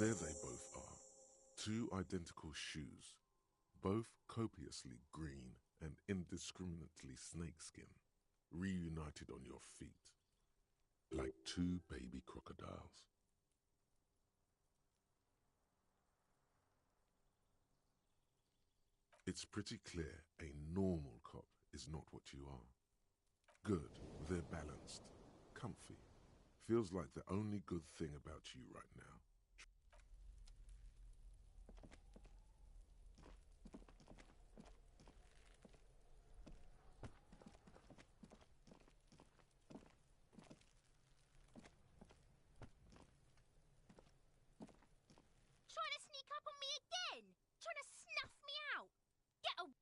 There they both are, two identical shoes, both copiously green and indiscriminately snakeskin, reunited on your feet, like two baby crocodiles. It's pretty clear a normal cop is not what you are. Good, they're balanced, comfy. Feels like the only good thing about you right now. Trying to sneak up on me again! Trying to snuff me out! Get away!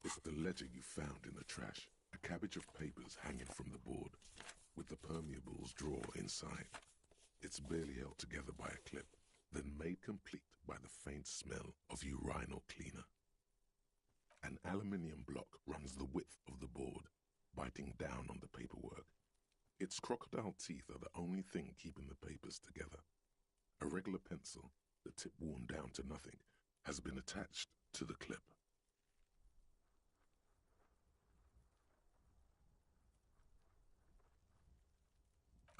It's the ledger you found in the trash. A cabbage of papers hanging from the board, with the permeables drawer inside. It's barely held together by a clip, then made complete by the faint smell of urinal cleaner. An aluminium block runs the width of the board, biting down on the paperwork. Its crocodile teeth are the only thing keeping the papers together. A regular pencil, the tip worn down to nothing, has been attached to the clip.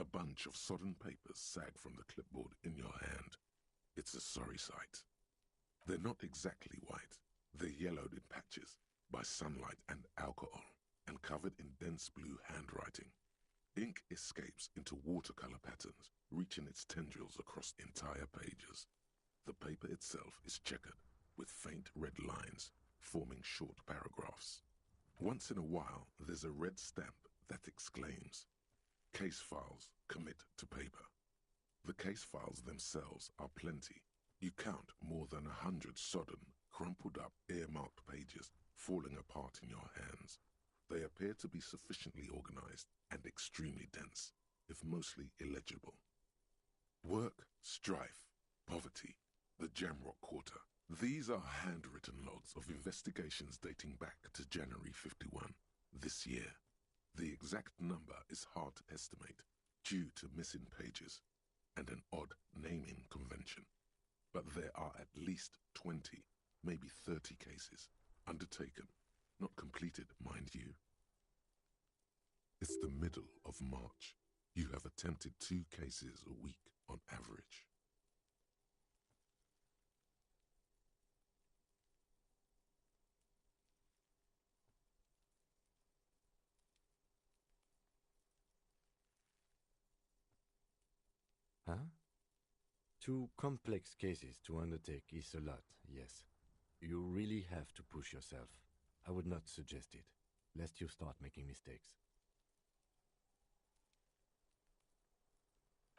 A bunch of sodden papers sag from the clipboard in your hand. It's a sorry sight. They're not exactly white. They're yellowed in patches by sunlight and alcohol, and covered in dense blue handwriting. Ink escapes into watercolor patterns, reaching its tendrils across entire pages. The paper itself is checkered, with faint red lines, forming short paragraphs. Once in a while, there's a red stamp that exclaims, "Case files commit to paper." The case files themselves are plenty. You count more than 100 sodden, crumpled up, earmarked pages falling apart in your hands. They appear to be sufficiently organized and extremely dense, if mostly illegible. Work, strife, poverty, the Jamrock Quarter. These are handwritten logs of investigations dating back to January 51, this year. The exact number is hard to estimate due to missing pages and an odd naming convention. But there are at least 20, maybe 30 cases undertaken, not completed, mind you. It's the middle of March. You have attempted 2 cases a week on average. Huh? 2 complex cases to undertake is a lot, yes. You really have to push yourself. I would not suggest it, lest you start making mistakes.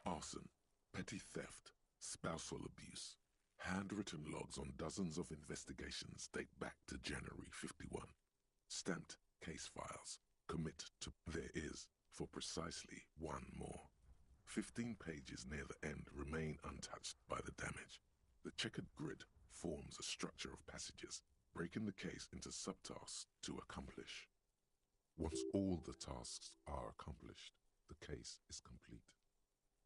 Arson, petty theft, spousal abuse. Handwritten logs on dozens of investigations date back to January 51. Stamped case files commit to there is for precisely 1 more. 15 pages near the end remain untouched by the damage. The checkered grid forms a structure of passages, breaking the case into subtasks to accomplish. Once all the tasks are accomplished, the case is complete.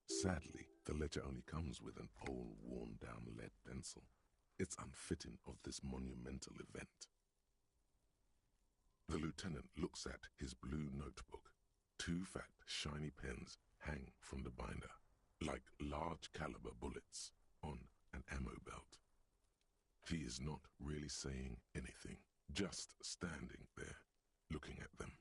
Sadly, the ledger only comes with an old, worn-down lead pencil. It's unfitting of this monumental event. The lieutenant looks at his blue notebook. 2 fat, shiny pens hang from the binder, like large-caliber bullets on an ammo belt. He is not really saying anything, just standing there, looking at them.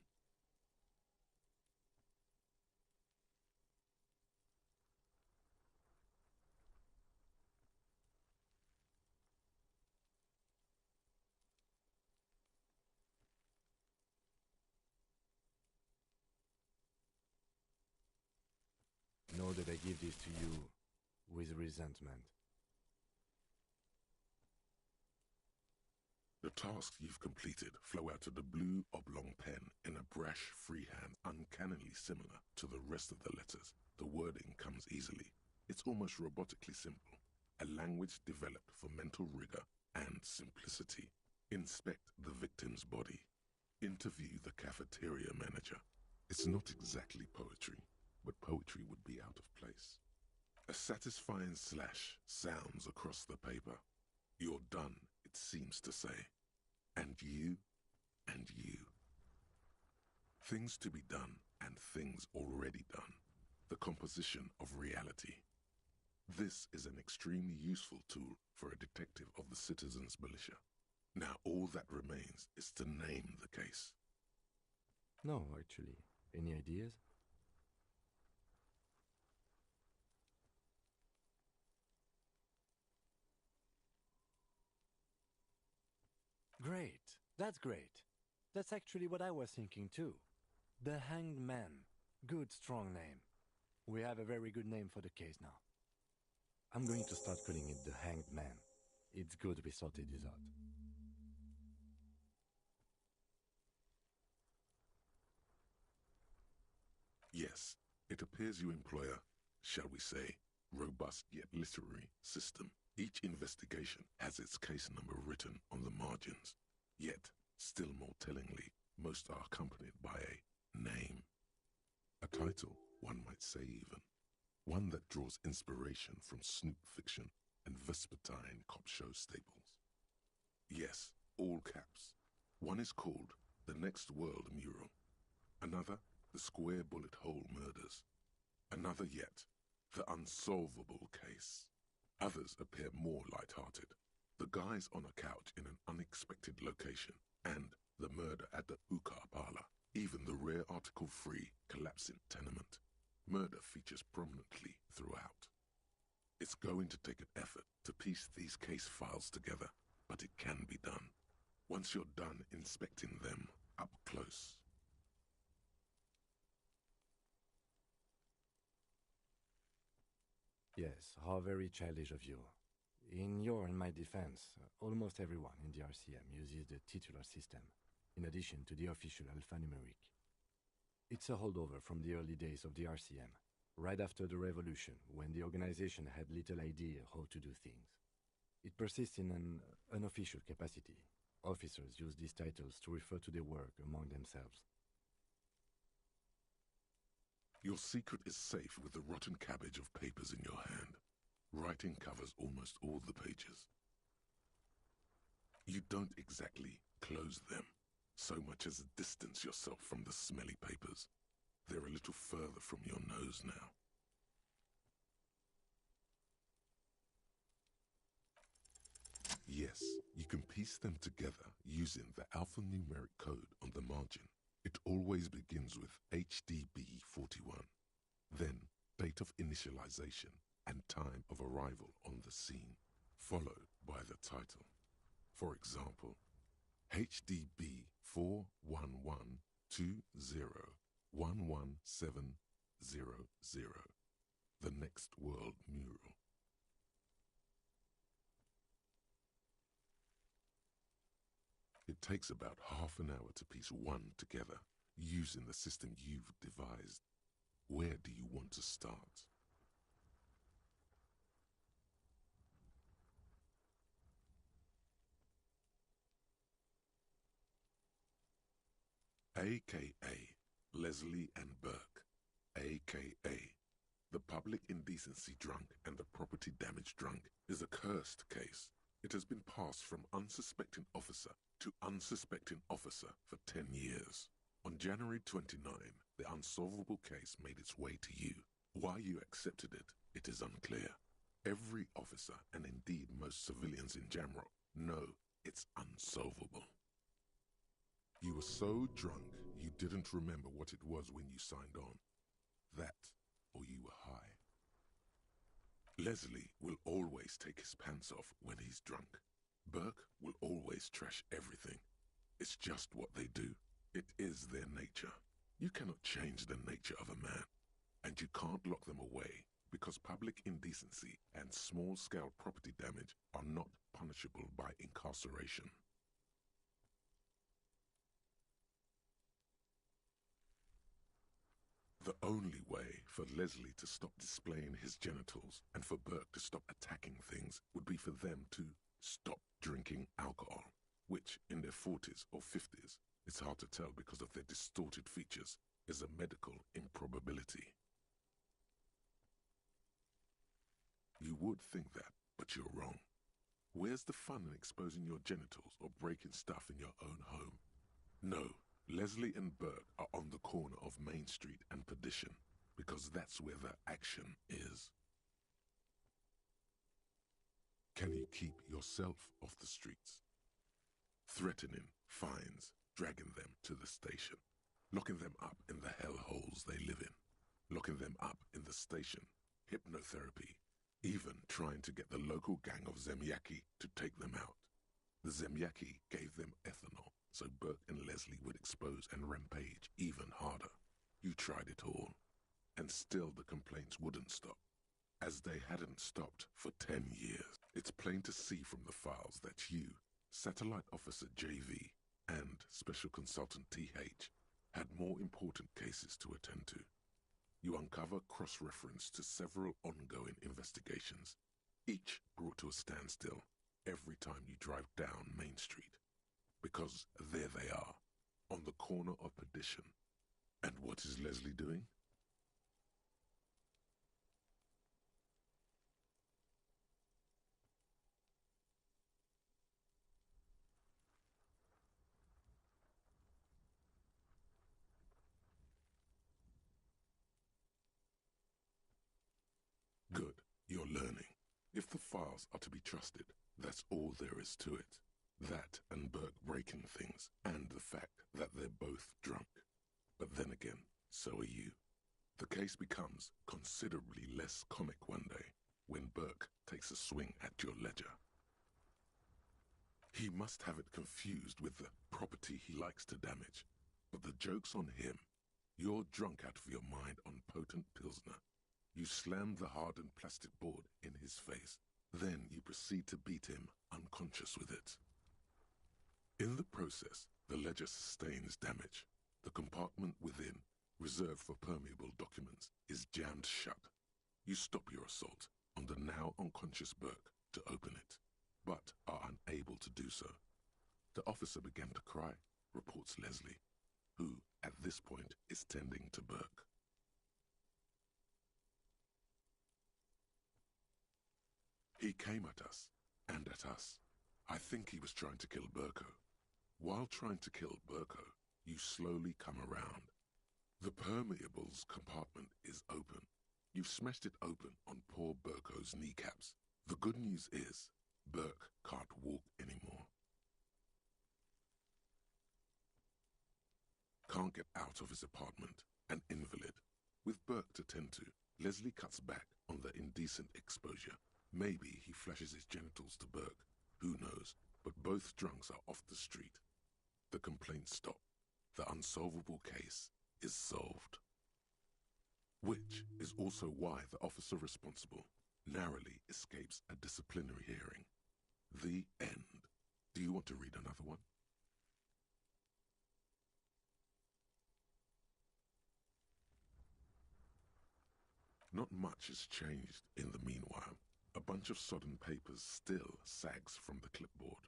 Know that I give this to you with resentment. The tasks you've completed flow out of the blue oblong pen in a brash freehand uncannily similar to the rest of the letters. The wording comes easily. It's almost robotically simple. A language developed for mental rigor and simplicity. Inspect the victim's body. Interview the cafeteria manager. It's not exactly poetry, but poetry would be out of place. A satisfying slash sounds across the paper. You're done, it seems to say. And you, and you. Things to be done and things already done. The composition of reality. This is an extremely useful tool for a detective of the citizens' militia. Now all that remains is to name the case. No, actually. Any ideas? Great. That's great. That's actually what I was thinking too. The Hanged Man. Good, strong name. We have a very good name for the case now. I'm going to start calling it the Hanged Man. It's good we sorted this out. Yes, it appears you employ a, shall we say, robust yet literary system. Each investigation has its case number written on the margins. Yet, still more tellingly, most are accompanied by a name. A title, one might say even. One that draws inspiration from snoop fiction and vespertine cop show staples. Yes, all caps. One is called The Next World Mural. Another, The Square Bullet Hole Murders. Another yet, The Unsolvable Case. Others appear more light-hearted. The guys on a couch in an unexpected location, and the murder at the hookah parlor. Even the rare article-free collapsing tenement. Murder features prominently throughout. It's going to take an effort to piece these case files together, but it can be done. Once you're done inspecting them up close. Yes, how very childish of you. In your and my defense, almost everyone in the RCM uses the titular system, in addition to the official alphanumeric. It's a holdover from the early days of the RCM, right after the revolution, when the organization had little idea how to do things. It persists in an unofficial capacity. Officers use these titles to refer to their work among themselves. Your secret is safe with the rotten cabbage of papers in your hand. Writing covers almost all the pages. You don't exactly close them, so much as distance yourself from the smelly papers. They're a little further from your nose now. Yes, you can piece them together using the alphanumeric code on the margin. It always begins with HDB 41, then date of initialization and time of arrival on the scene, followed by the title. For example, HDB 41120111700, The Next World Mural. It takes about half an hour to piece one together, using the system you've devised. Where do you want to start? AKA Leslie and Burke, AKA the public indecency drunk and the property damage drunk, is a cursed case. It has been passed from unsuspecting officer to unsuspecting officer for 10 years. On January 29, the unsolvable case made its way to you. Why you accepted it, it is unclear. Every officer, and indeed most civilians in Jamrock, No, it's unsolvable. You were so drunk you didn't remember what it was when you signed on. That, or you were high. Leslie will always take his pants off when he's drunk. Burke will always trash everything. It's just what they do. It is their nature. You cannot change the nature of a man, and you can't lock them away because public indecency and small-scale property damage are not punishable by incarceration. The only way for Leslie to stop displaying his genitals and for Burke to stop attacking things would be for them to stop drinking alcohol, which in their 40s or 50s, it's hard to tell because of their distorted features, is a medical improbability. You would think that, but you're wrong. Where's the fun in exposing your genitals or breaking stuff in your own home? No, Leslie and Burke are on the corner of Main Street and Perdition because that's where the action is. Can you keep yourself off the streets? Threatening fines, dragging them to the station, locking them up in the hellholes they live in, locking them up in the station, hypnotherapy, even trying to get the local gang of Zemyaki to take them out. The Zemyaki gave them ethanol, so Burke and Leslie would expose and rampage even harder. You tried it all, and still the complaints wouldn't stop, as they hadn't stopped for 10 years. It's plain to see from the files that you, Satellite Officer JV, and Special Consultant TH, had more important cases to attend to. You uncover cross-reference to several ongoing investigations, each brought to a standstill every time you drive down Main Street. Because there they are, on the corner of Perdition. And what is Leslie doing? Good, you're learning. If the files are to be trusted, that's all there is to it. That and Burke breaking things, and the fact that they're both drunk. But then again, so are you. The case becomes considerably less comic one day when Burke takes a swing at your ledger. He must have it confused with the property he likes to damage. But the joke's on him. You're drunk out of your mind on potent Pilsner. You slam the hardened plastic board in his face. Then you proceed to beat him unconscious with it. In the process, the ledger sustains damage. The compartment within, reserved for permeable documents, is jammed shut. You stop your assault on the now unconscious Burke to open it, but are unable to do so. The officer began to cry, reports Leslie, who, at this point, is tending to Burke. He came at us, and at us. I think he was trying to kill Burko. While trying to kill Burko, you slowly come around. The permeables compartment is open. You've smashed it open on poor Burko's kneecaps. The good news is, Burke can't walk anymore. Can't get out of his apartment, an invalid. With Burke to tend to, Leslie cuts back on the indecent exposure. Maybe he flashes his genitals to Burke, who knows, but both drunks are off the street. The complaints stop. The unsolvable case is solved. Which is also why the officer responsible narrowly escapes a disciplinary hearing. The end. Do you want to read another one? Not much has changed in the meanwhile. A bunch of sodden papers still sags from the clipboard.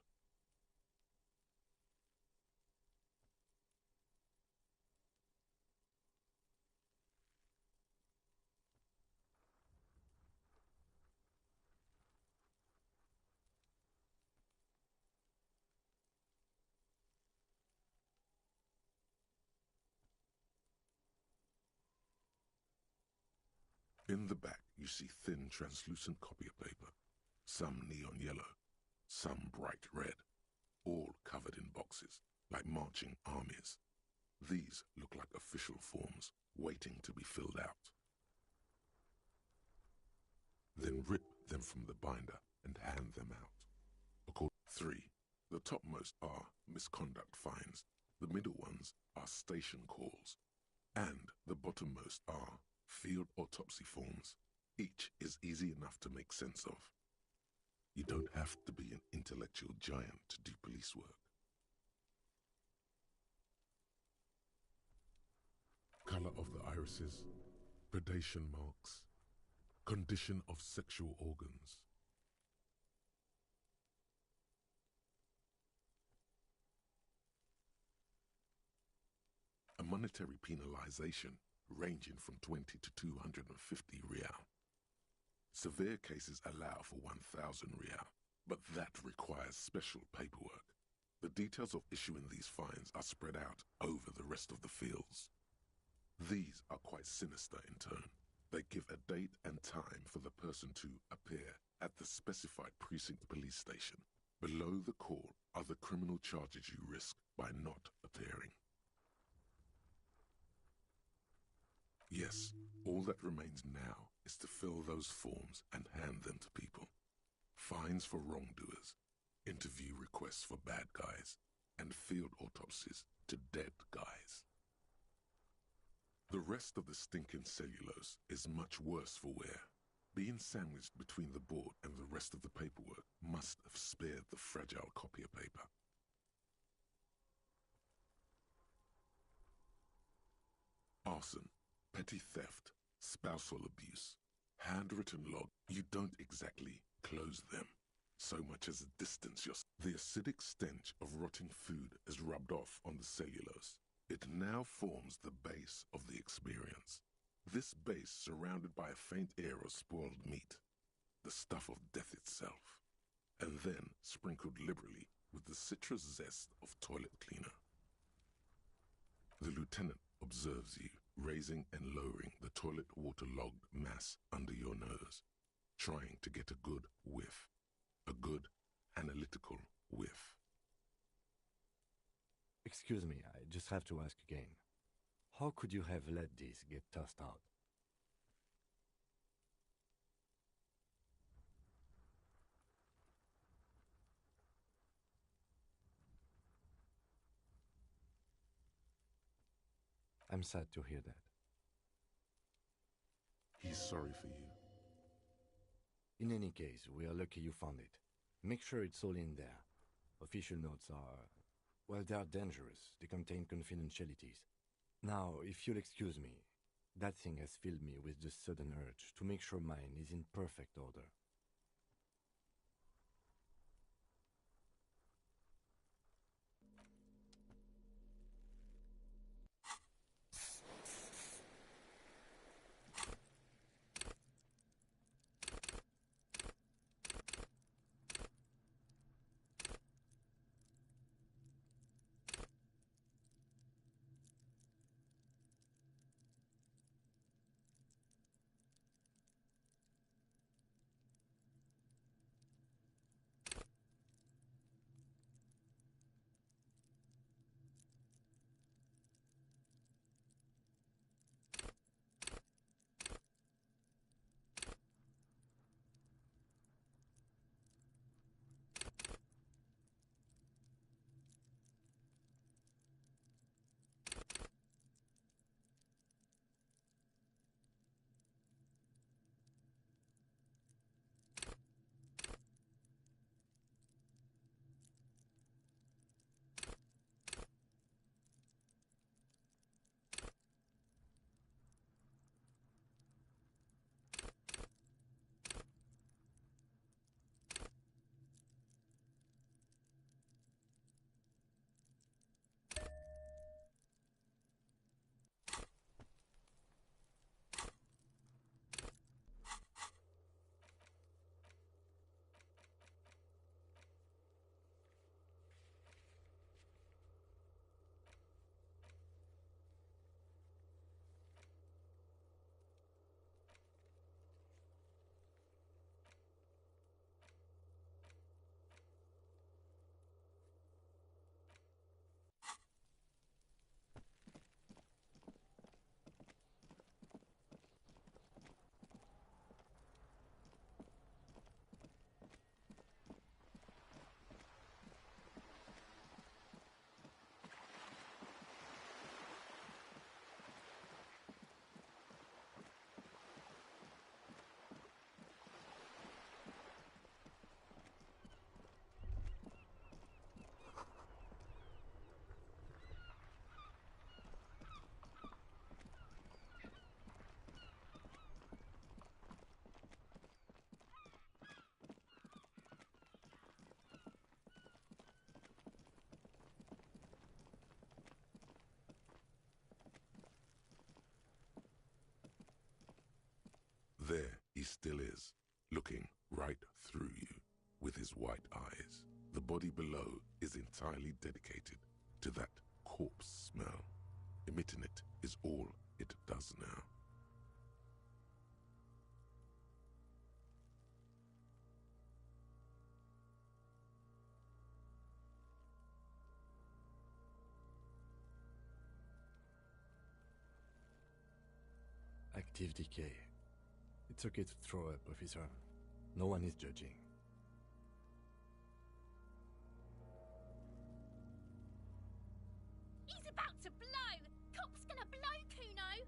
In the back, you see thin, translucent copy paper, some neon yellow, some bright red, all covered in boxes, like marching armies. These look like official forms, waiting to be filled out. Then rip them from the binder and hand them out. 3. The topmost are misconduct fines, the middle ones are station calls, and the bottommost are field autopsy forms. Each is easy enough to make sense of. You don't have to be an intellectual giant to do police work. Color of the irises, predation marks, condition of sexual organs. A monetary penalization ranging from 20 to 250 real. Severe cases allow for 1,000 real, but that requires special paperwork. The details of issuing these fines are spread out over the rest of the fields. These are quite sinister in turn. They give a date and time for the person to appear at the specified precinct police station. Below the call are the criminal charges you risk by not appearing. Yes, all that remains now is to fill those forms and hand them to people. Fines for wrongdoers, interview requests for bad guys, and field autopsies to dead guys. The rest of the stinking cellulose is much worse for wear. Being sandwiched between the board and the rest of the paperwork must have spared the fragile copier paper. Arson, petty theft, spousal abuse, handwritten log. You don't exactly close them, so much as distance yourself. The acidic stench of rotting food is rubbed off on the cellulose. It now forms the base of the experience. This base surrounded by a faint air of spoiled meat, the stuff of death itself, and then sprinkled liberally with the citrus zest of toilet cleaner. The lieutenant observes you, raising and lowering the toilet water-logged mass under your nose, trying to get a good whiff, a good analytical whiff. Excuse me, I just have to ask again. How could you have let this get tossed out? I'm sad to hear that. He's sorry for you. In any case, we are lucky you found it. Make sure it's all in there. Official notes are, well, they are dangerous. They contain confidentialities. Now, if you'll excuse me, that thing has filled me with the sudden urge to make sure mine is in perfect order. He still is, looking right through you with his white eyes. The body below is entirely dedicated to that corpse smell. Emitting it is all it does now. Active decay. It's okay to throw up, officer. No one is judging. He's about to blow! Cop's gonna blow, Kuno!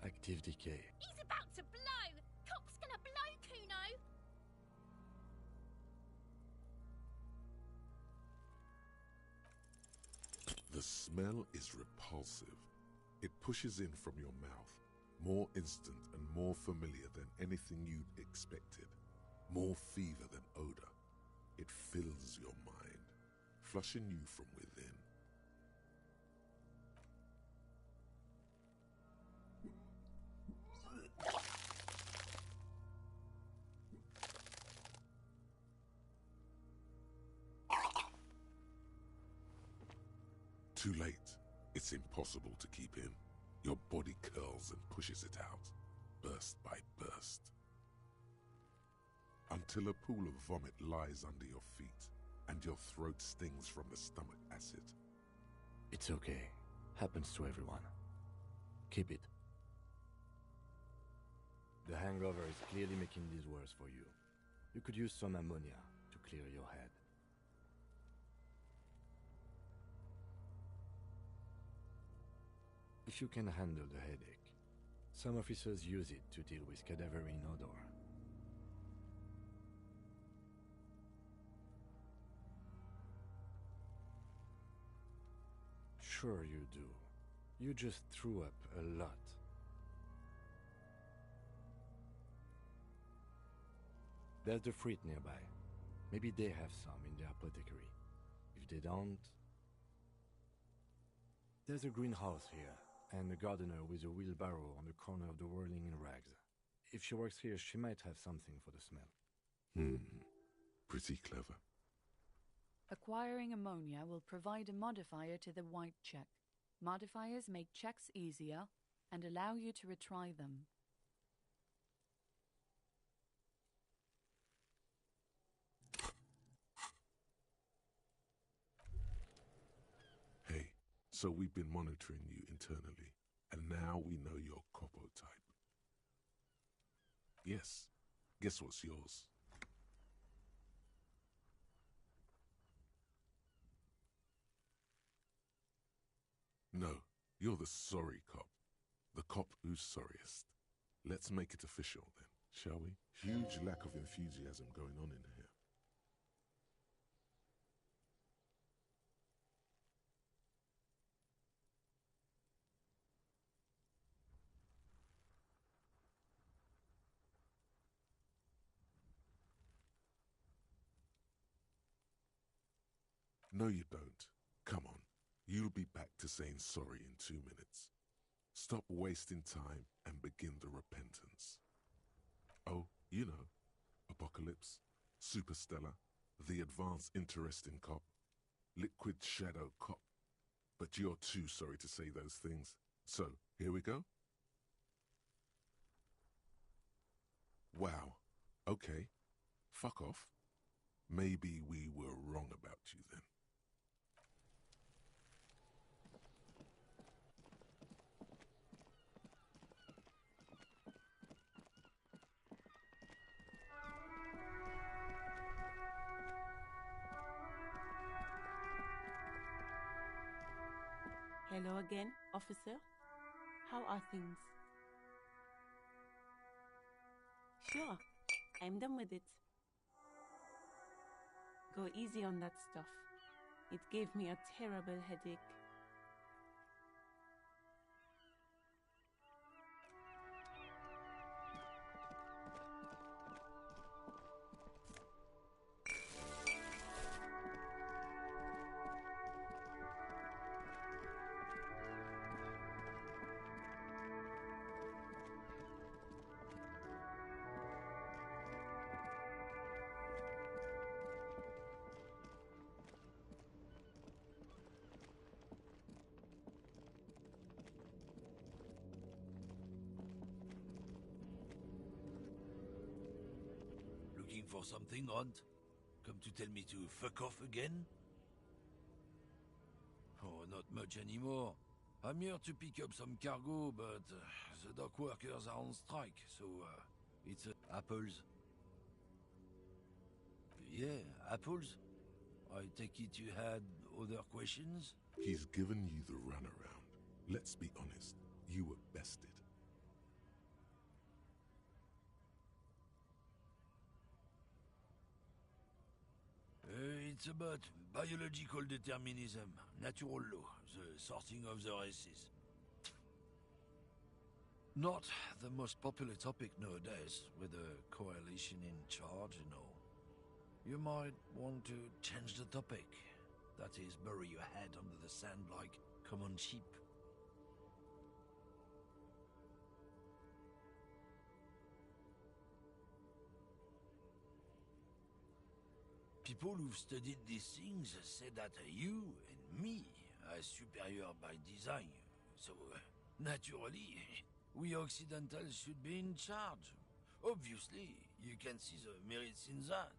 Active decay. He's about to blow! Cop's gonna blow, Kuno! The smell is repulsive. It pushes in from your mouth, more instant and more familiar than anything you'd expected. More fever than odor. It fills your mind, flushing you from within. Too late. It's impossible to keep in. Your body curls and pushes it out, burst by burst. Until a pool of vomit lies under your feet, and your throat stings from the stomach acid. It's okay. Happens to everyone. Keep it. The hangover is clearly making this worse for you. You could use some ammonia to clear your head. If you can handle the headache, some officers use it to deal with cadaverine odor. Sure you do. You just threw up a lot. There's the fruit nearby. Maybe they have some in their apothecary. If they don't... There's a greenhouse here, and a gardener with a wheelbarrow on the corner of the whirling in rags. If she works here, she might have something for the smell. Pretty clever. Acquiring ammonia will provide a modifier to the white check. Modifiers make checks easier and allow you to retry them. Hey, so we've been monitoring you internally, and now we know your Copo type. Yes, guess what's yours? No, you're the sorry cop. The cop who's sorriest. Let's make it official then, shall we? Huge lack of enthusiasm going on in here. No, you don't. Come on. You'll be back to saying sorry in 2 minutes. Stop wasting time and begin the repentance. Oh, you know, Apocalypse, Superstellar, the advanced interesting cop, Liquid Shadow cop. But you're too sorry to say those things. So, here we go? Wow. Okay. Fuck off. Maybe we were wrong about you then. Hello again, officer. How are things? Sure, I'm done with it. Go easy on that stuff. It gave me a terrible headache. looking for something, Runt? Come to tell me to fuck off again? Oh, not much anymore. I'm here to pick up some cargo, but the dock workers are on strike, so it's apples. Yeah, apples? I take it you had other questions? He's given you the runaround. Let's be honest, you were bested. It's about biological determinism, natural law, the sorting of the races. Not the most popular topic nowadays, with the coalition in charge and all. You might want to change the topic. That is, bury your head under the sand like common sheep. People who've studied these things say that you and me are superior by design. So, naturally, we Occidentals should be in charge. Obviously, you can see the merits in that.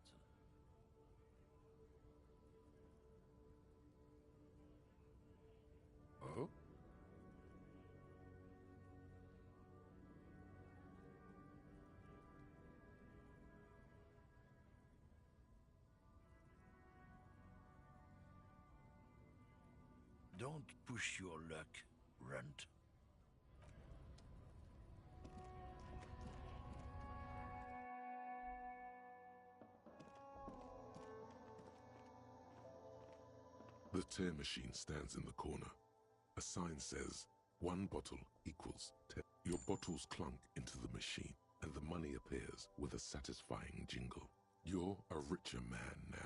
Oh? Don't push your luck, Runt. The tear machine stands in the corner. A sign says, 1 bottle equals 10. Your bottles clunk into the machine, and the money appears with a satisfying jingle. You're a richer man now.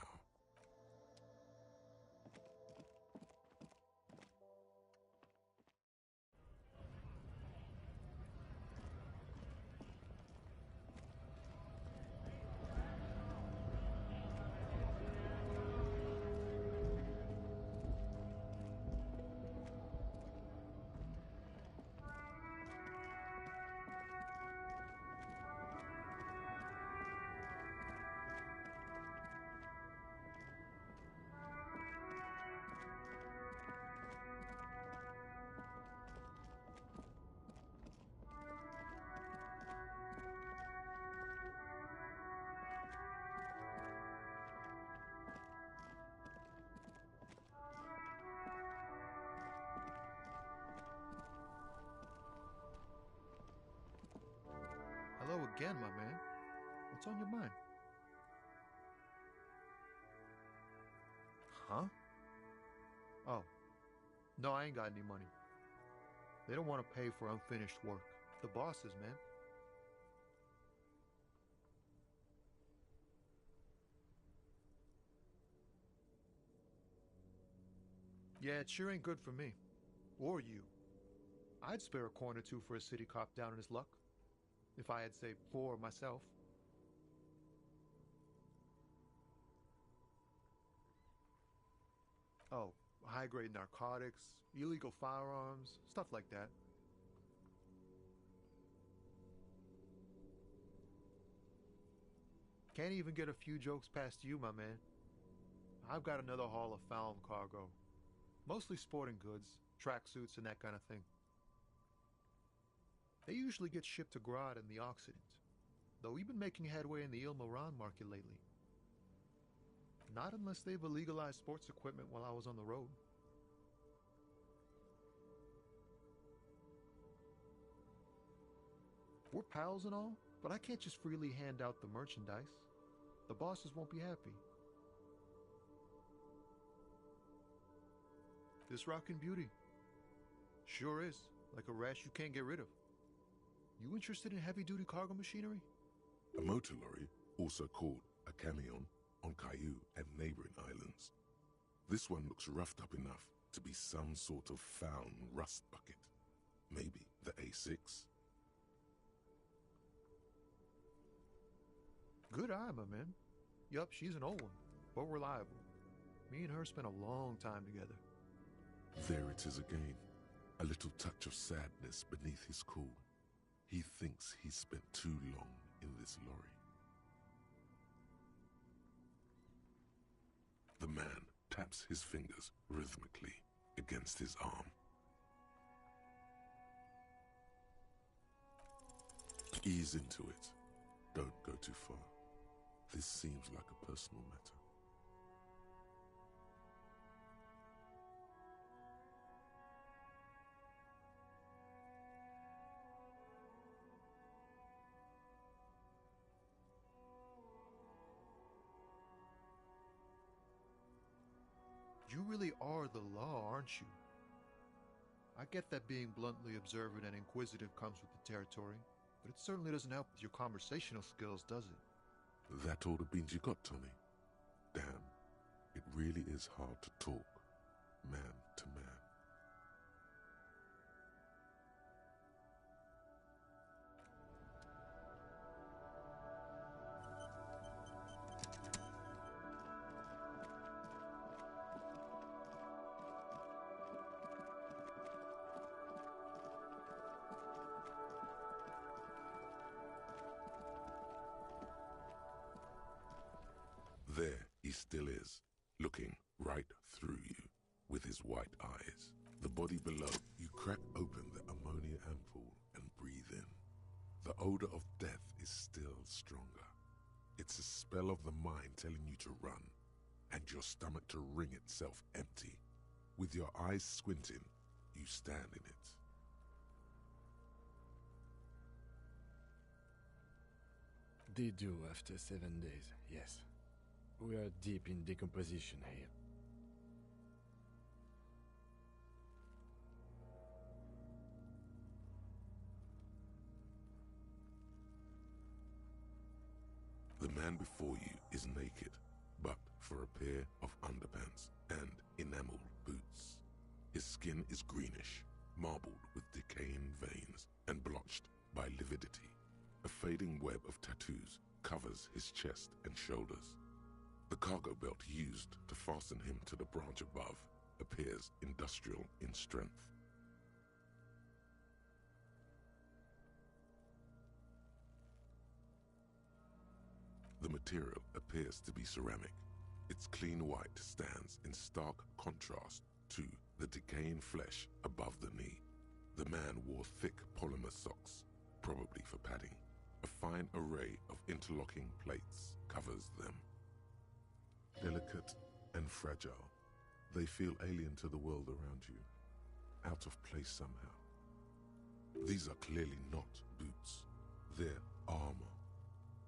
Hello again, my man. What's on your mind? Huh? Oh. No, I ain't got any money. They don't want to pay for unfinished work. The bosses, man. Yeah, it sure ain't good for me. Or you. I'd spare a coin or two for a city cop down in his luck. If I had, say, 4 myself. Oh, high-grade narcotics, illegal firearms, stuff like that. Can't even get a few jokes past you, my man. I've got another haul of found cargo. Mostly sporting goods, tracksuits, and that kind of thing. They usually get shipped to Grodd in the Occident, though we've been making headway in the Il-Moran market lately. Not unless they've illegalized sports equipment while I was on the road. We're pals and all, but I can't just freely hand out the merchandise. The bosses won't be happy. This rockin' beauty. Sure is, like a rash you can't get rid of. You interested in heavy-duty cargo machinery? A motor lorry, also called a camion, on Caillou and neighboring islands. This one looks roughed up enough to be some sort of found rust bucket. Maybe the A6? Good eye, my man. Yup, she's an old one, but reliable. Me and her spent a long time together. There it is again. A little touch of sadness beneath his cool. He thinks he's spent too long in this lorry. The man taps his fingers rhythmically against his arm. Ease into it. Don't go too far. This seems like a personal matter. You really are the law, aren't you? I get that being bluntly observant and inquisitive comes with the territory, but it certainly doesn't help with your conversational skills, does it? That all the beans you got, Tommy? Damn, it really is hard to talk, man to man. There he still is, looking right through you with his white eyes. The body below, you crack open the ammonia ampoule and breathe in. The odor of death is still stronger. It's a spell of the mind telling you to run, and your stomach to wring itself empty. With your eyes squinting, you stand in it. They do after 7 days, yes. We are deep in decomposition here. The man before you is naked, but for a pair of underpants and enameled boots. His skin is greenish, marbled with decaying veins and blotched by lividity. A fading web of tattoos covers his chest and shoulders. The cargo belt used to fasten him to the branch above appears industrial in strength. The material appears to be ceramic. Its clean white stands in stark contrast to the decaying flesh above the knee. The man wore thick polymer socks, probably for padding. A fine array of interlocking plates covers them. Delicate and fragile, they feel alien to the world around you, out of place somehow. These are clearly not boots. They're armor,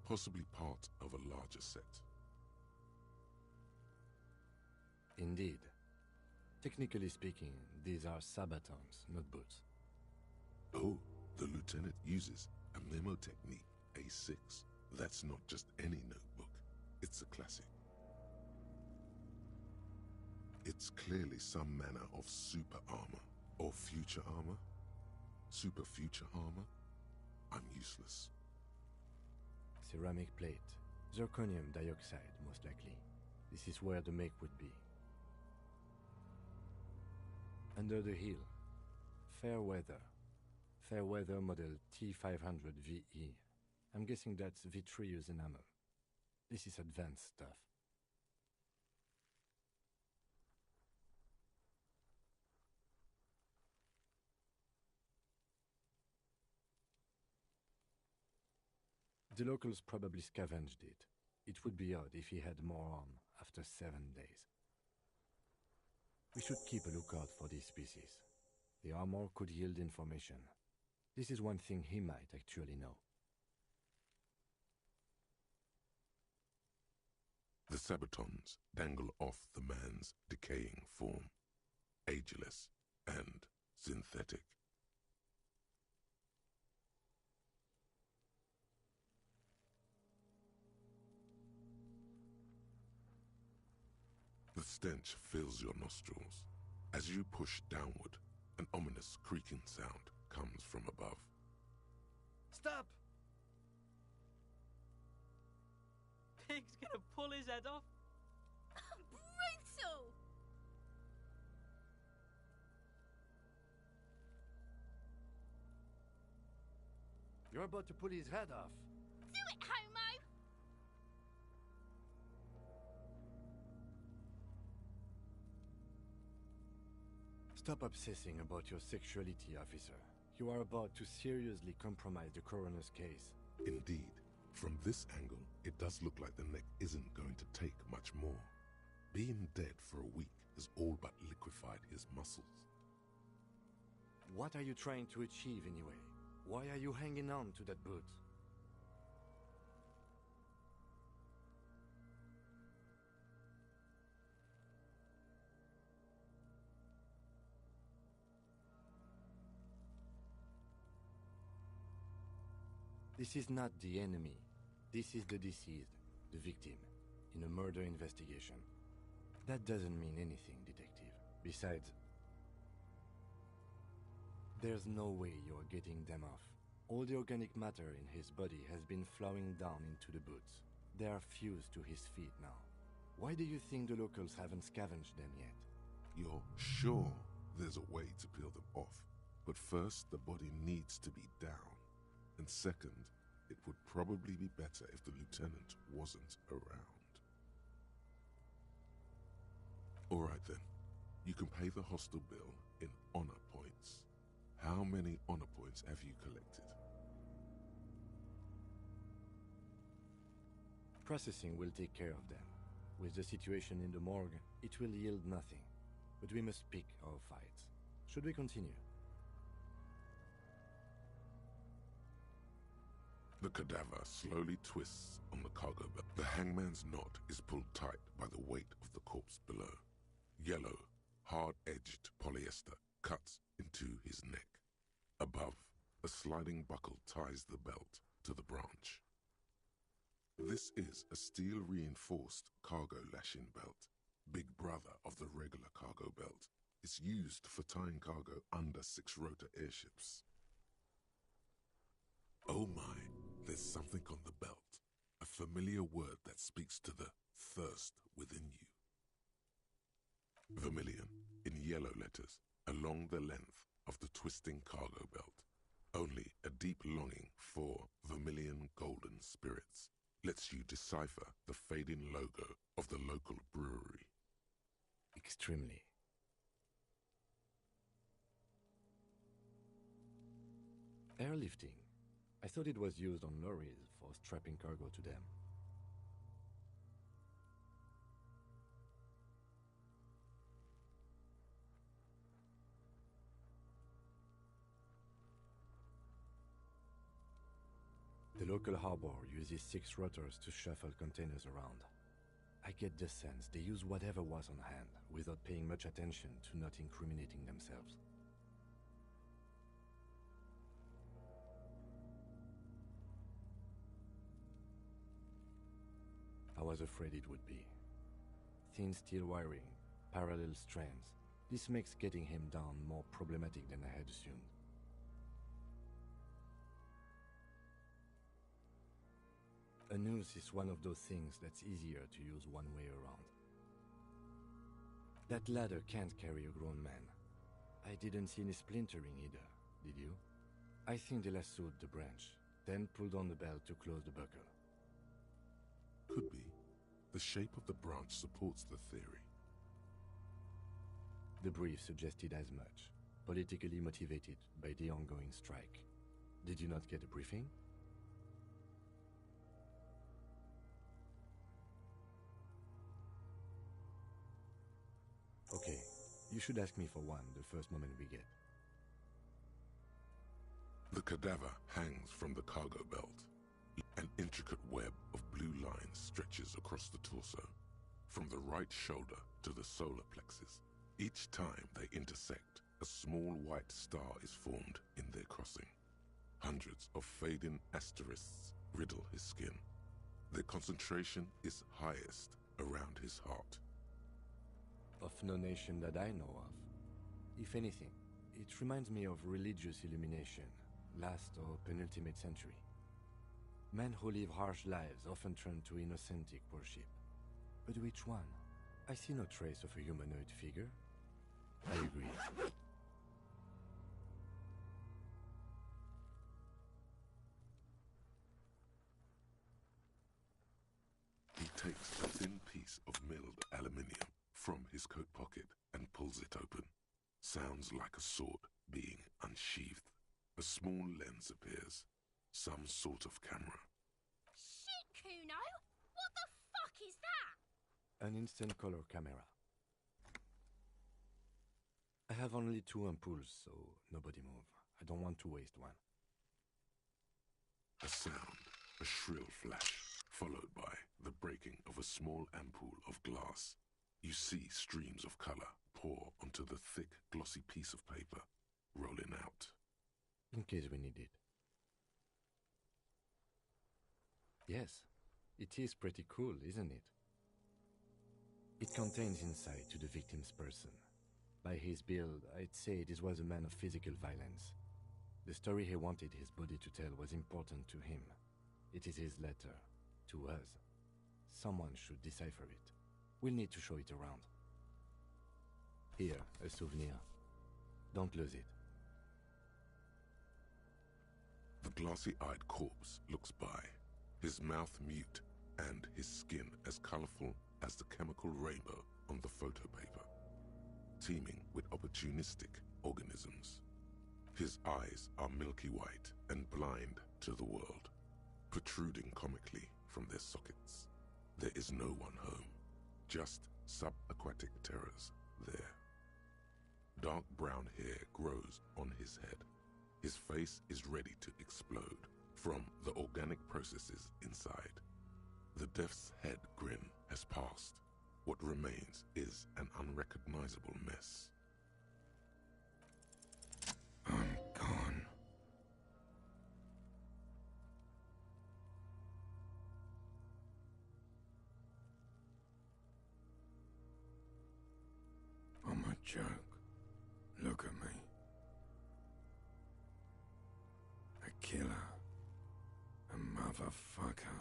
possibly part of a larger set. Indeed. Technically speaking, these are sabatons, not boots. Oh, the lieutenant uses a memo technique, A6. That's not just any notebook. It's a classic. It's clearly some manner of super armor, or future armor. Super future armor? I'm useless. Ceramic plate. Zirconium dioxide, most likely. This is where the make would be. Under the hill. Fair weather. Fair weather model T500VE. I'm guessing that's vitreous enamel. This is advanced stuff. The locals probably scavenged it. It would be odd if he had more on after 7 days. We should keep a lookout for this species. The armor could yield information. This is one thing he might actually know. The sabatons dangle off the man's decaying form, ageless and synthetic. The stench fills your nostrils. As you push downward, an ominous creaking sound comes from above. Stop! Pig's gonna pull his head off. Brutal! You're about to pull his head off. Do it, Homo! Stop obsessing about your sexuality, officer. You are about to seriously compromise the coroner's case. Indeed. From this angle, it does look like the neck isn't going to take much more. Being dead for a week has all but liquefied his muscles. What are you trying to achieve anyway? Why are you hanging on to that boot? This is not the enemy. This is the deceased, the victim, in a murder investigation. That doesn't mean anything, detective. Besides, there's no way you're getting them off. All the organic matter in his body has been flowing down into the boots. They are fused to his feet now. Why do you think the locals haven't scavenged them yet? You're sure there's a way to peel them off, but first the body needs to be down. And second, it would probably be better if the lieutenant wasn't around. All right then, you can pay the hostel bill in honor points. How many honor points have you collected? Processing will take care of them. With the situation in the morgue, it will yield nothing. But we must pick our fights. Should we continue? The cadaver slowly twists on the cargo belt. The hangman's knot is pulled tight by the weight of the corpse below. Yellow, hard-edged polyester cuts into his neck. Above, a sliding buckle ties the belt to the branch. This is a steel-reinforced cargo lashing belt. Big brother of the regular cargo belt. It's used for tying cargo under six-rotor airships. Oh my, there's something on the belt. A familiar word that speaks to the thirst within you. Vermilion, in yellow letters, along the length of the twisting cargo belt. Only a deep longing for vermilion golden spirits lets you decipher the fading logo of the local brewery. Extremely. Airlifting. I thought it was used on lorries for strapping cargo to them. The local harbor uses 6 rotors to shuffle containers around. I get the sense they use whatever was on hand, without paying much attention to not incriminating themselves. I was afraid it would be. Thin steel wiring, parallel strands. This makes getting him down more problematic than I had assumed. A noose is one of those things that's easier to use one way around. That ladder can't carry a grown man. I didn't see any splintering either, did you? I think they lassoed the branch, then pulled on the belt to close the buckle. Could be. The shape of the branch supports the theory. The brief suggested as much, politically motivated by the ongoing strike. Did you not get a briefing? Okay, you should ask me for one the first moment we get. The cadaver hangs from the cargo belt. An intricate web of blue lines stretches across the torso, from the right shoulder to the solar plexus. Each time they intersect, a small white star is formed in their crossing. Hundreds of fading asterisks riddle his skin. Their concentration is highest around his heart. Of no nation that I know of. If anything, it reminds me of religious illumination, last or penultimate century. Men who live harsh lives often turn to innocentic worship. But which one? I see no trace of a humanoid figure. I agree. He takes a thin piece of milled aluminium from his coat pocket and pulls it open. Sounds like a sword being unsheathed. A small lens appears. Some sort of camera. Shit, Kuno! What the fuck is that? An instant color camera. I have only 2 ampoules, so nobody move. I don't want to waste one. A sound, a shrill flash, followed by the breaking of a small ampoule of glass. You see streams of color pour onto the thick, glossy piece of paper, rolling out. In case we need it. Yes, it is pretty cool, isn't it? It contains insight to the victim's person. By his build, I'd say this was a man of physical violence. The story he wanted his body to tell was important to him. It is his letter, to us. Someone should decipher it. We'll need to show it around. Here, a souvenir. Don't lose it. The glassy-eyed corpse looks by, his mouth mute and his skin as colorful as the chemical rainbow on the photo paper, teeming with opportunistic organisms. His eyes are milky white and blind to the world, protruding comically from their sockets. There is no one home, just subaquatic terrors there. Dark brown hair grows on his head. His face is ready to explode from the organic processes inside. The death's head grin has passed. What remains is an unrecognizable mess. I'm gone. I'm a joke. Look at me. A killer. A motherfucker.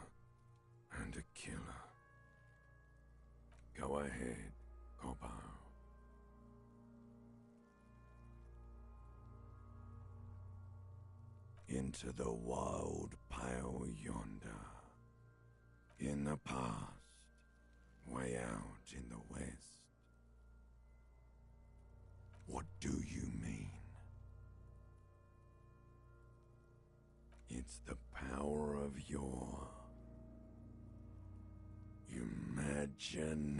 And a killer. Go ahead, Coppo. Into the wild pale yonder. In the past, way out in the west. What do you mean? It's the power of your imagination.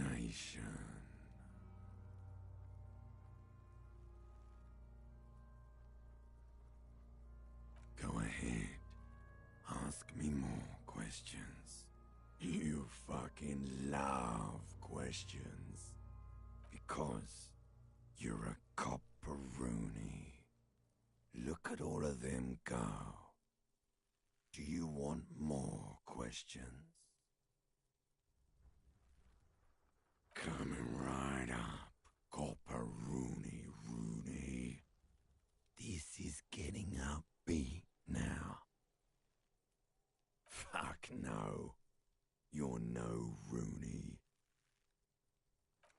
Go ahead. Ask me more questions. You fucking love questions. Because you're a copperoonie. Look at all of them go. Do you want more questions? Coming right up, copperoonie Rooney. This is getting upbeat now. Fuck no. You're no Rooney.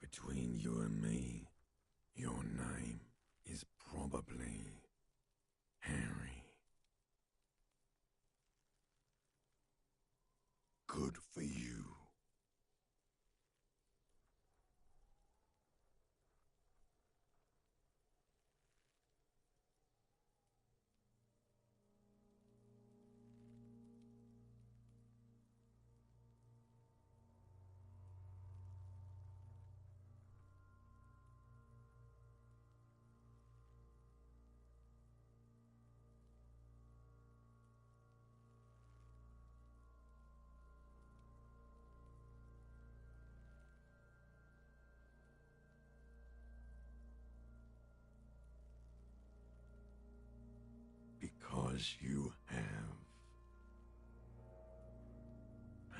Between you and me, your name is probably Harry. Good for you. Because you have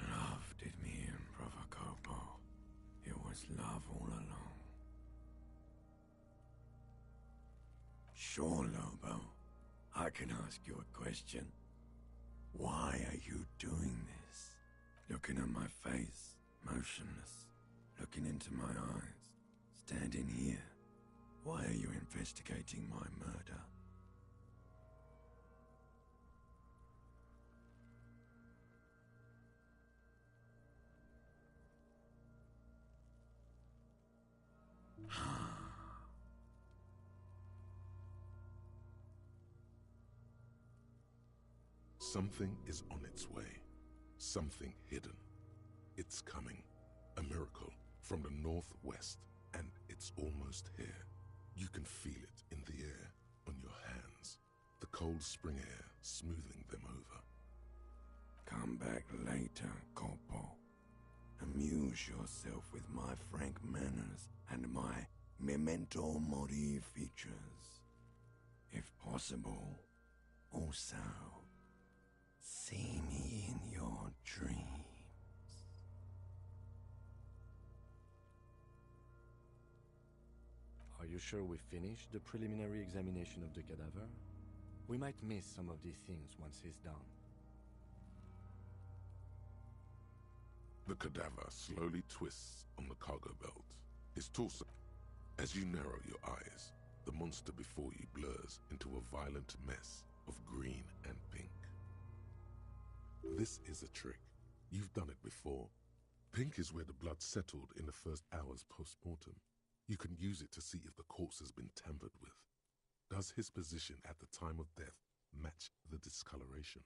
loved it, me and Brother Copo. It was love all along. Sure, Lobo. I can ask you a question. Why are you doing this? Looking at my face, motionless. Looking into my eyes. Standing here. Why are you investigating my murder? Something is on its way. Something hidden. It's coming. A miracle from the northwest, and it's almost here. You can feel it in the air, on your hands. The cold spring air smoothing them over. Come back later, Corpo. Amuse yourself with my frank manners and my memento mori features. If possible, also, see me in your dreams. Are you sure we finished the preliminary examination of the cadaver? We might miss some of these things once he's done. The cadaver slowly twists on the cargo belt. His torso. As you narrow your eyes, the monster before you blurs into a violent mess of green and pink. This is a trick. You've done it before. Pink is where the blood settled in the first hours post-mortem. You can use it to see if the corpse has been tampered with. Does his position at the time of death match the discoloration?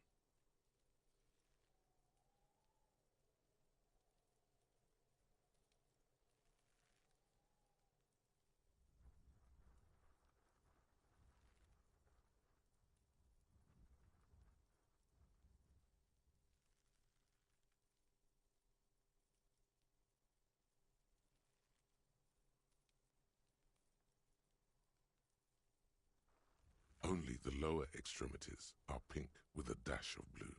Only the lower extremities are pink with a dash of blue.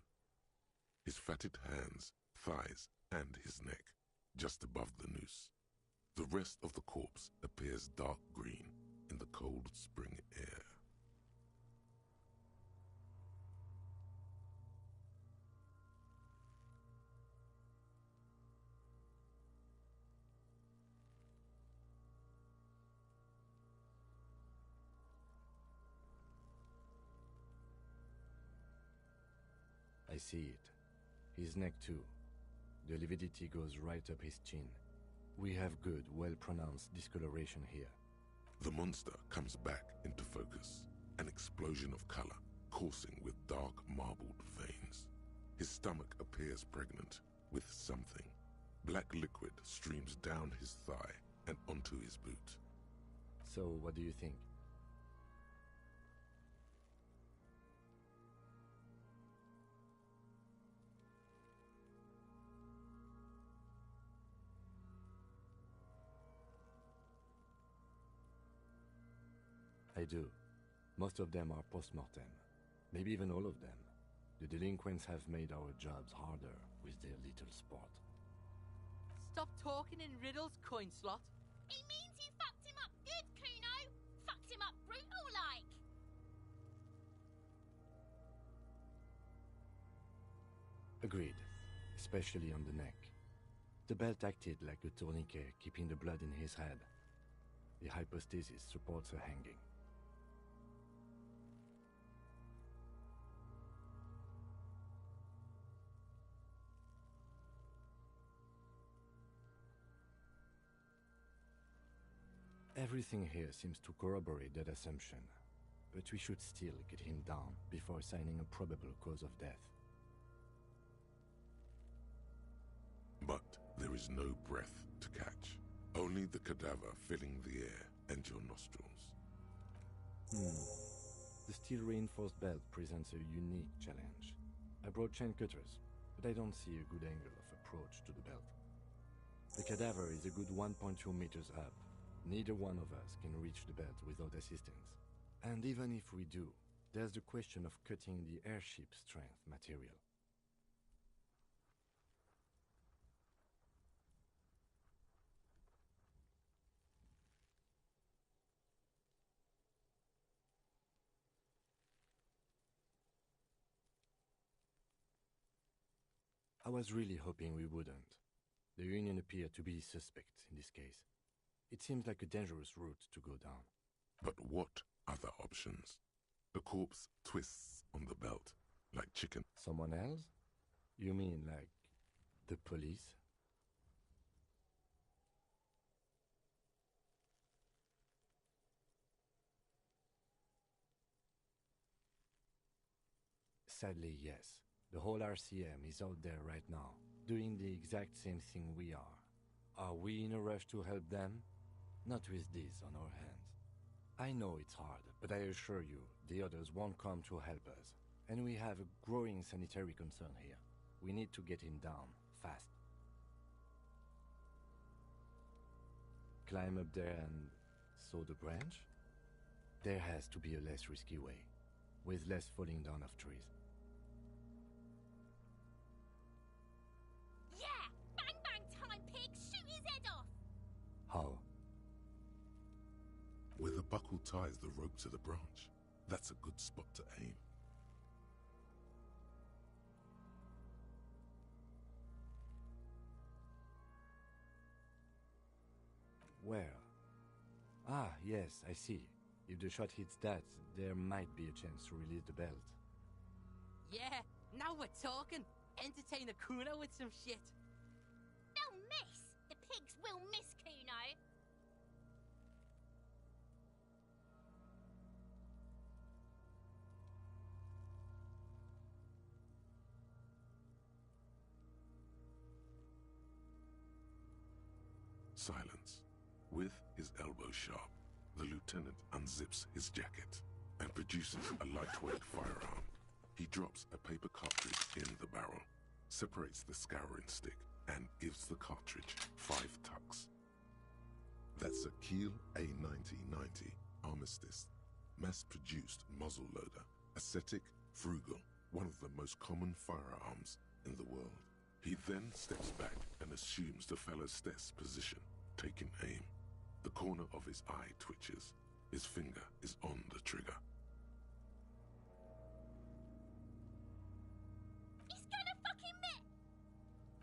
His fatted hands, thighs, and his neck, just above the noose. The rest of the corpse appears dark green in the cold spring air. I see it. His neck too. The lividity goes right up his chin. We have good, well-pronounced discoloration here. The monster comes back into focus, an explosion of color, coursing with dark marbled veins. His stomach appears pregnant with something. Black liquid streams down his thigh and onto his boot. So, what do you think? I do. Most of them are post-mortem. Maybe even all of them. The delinquents have made our jobs harder with their little sport. Stop talking in riddles, coin slot. He means you fucked him up good, Kuno. Fucked him up brutal-like. Agreed. Especially on the neck. The belt acted like a tourniquet, keeping the blood in his head. The hypostasis supports a hanging. Everything here seems to corroborate that assumption, but we should still get him down before assigning a probable cause of death. But there is no breath to catch, only the cadaver filling the air and your nostrils. The steel-reinforced belt presents a unique challenge. I brought chain cutters, but I don't see a good angle of approach to the belt. The cadaver is a good 1.2 meters up. Neither one of us can reach the belt without assistance. And even if we do, there's the question of cutting the airship strength material. I was really hoping we wouldn't. The Union appeared to be suspect in this case. It seems like a dangerous route to go down. But what other options? The corpse twists on the belt, like chicken. Someone else? You mean like the police? Sadly, yes. The whole RCM is out there right now, doing the exact same thing we are. Are we in a rush to help them? Not with this on our hands. I know it's hard, but I assure you, the others won't come to help us. And we have a growing sanitary concern here. We need to get him down, fast. Climb up there and saw the branch? There has to be a less risky way, with less falling down of trees. Yeah! Bang bang time, pig! Shoot his head off! How? Where the buckle ties the rope to the branch. That's a good spot to aim. Where? Ah, yes, I see. If the shot hits that, there might be a chance to release the belt. Yeah, now we're talking. Entertain a Kuno with some shit. They'll miss! The pigs will miss Kuno! Silence. With his elbow sharp, the lieutenant unzips his jacket and produces a lightweight firearm. He drops a paper cartridge in the barrel, separates the scouring stick, and gives the cartridge 5 tucks. That's a Kiel A9090 Armistice, mass-produced muzzleloader, ascetic, frugal, one of the most common firearms in the world. He then steps back and assumes the fellow's test position, taking aim. The corner of his eye twitches. His finger is on the trigger. He's gonna fucking miss!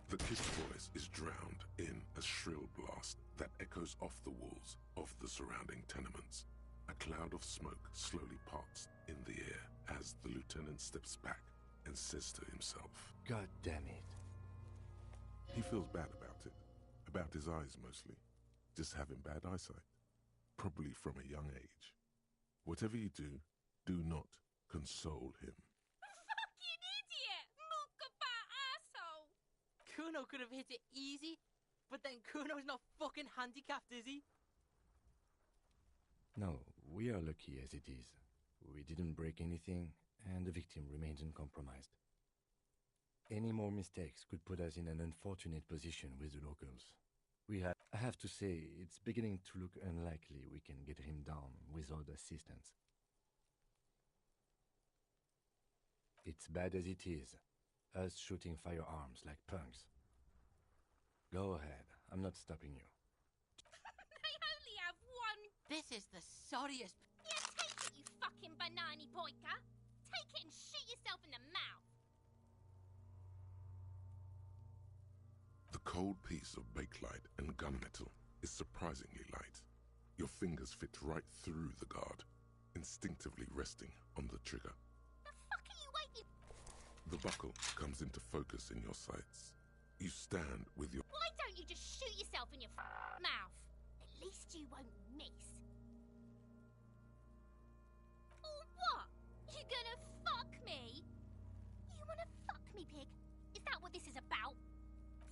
The kid's voice is drowned in a shrill blast that echoes off the walls of the surrounding tenements. A cloud of smoke slowly parts in the air as the lieutenant steps back and says to himself, God damn it. He feels bad about it. About his eyes mostly. Just having bad eyesight. Probably from a young age. Whatever you do not console him. Fucking idiot! Mookabat asshole! Kuno could have hit it easy, but then Kuno's not fucking handicapped, is he? No, we are lucky as it is. We didn't break anything, and the victim remains uncompromised. Any more mistakes could put us in an unfortunate position with the locals. I have to say, it's beginning to look unlikely we can get him down without assistance. It's bad as it is, us shooting firearms like punks. Go ahead, I'm not stopping you. They only have one... This is the sorriest... Yeah, take it, you fucking banana poika! Take it and shoot yourself in the mouth! The cold piece of bakelite and gunmetal is surprisingly light. Your fingers fit right through the guard, instinctively resting on the trigger. The fuck are you waiting... The buckle comes into focus in your sights. You stand with your... Why don't you just shoot yourself in your mouth? At least you won't miss. Or what? You gonna fuck me? You wanna fuck me, pig? Is that what this is about?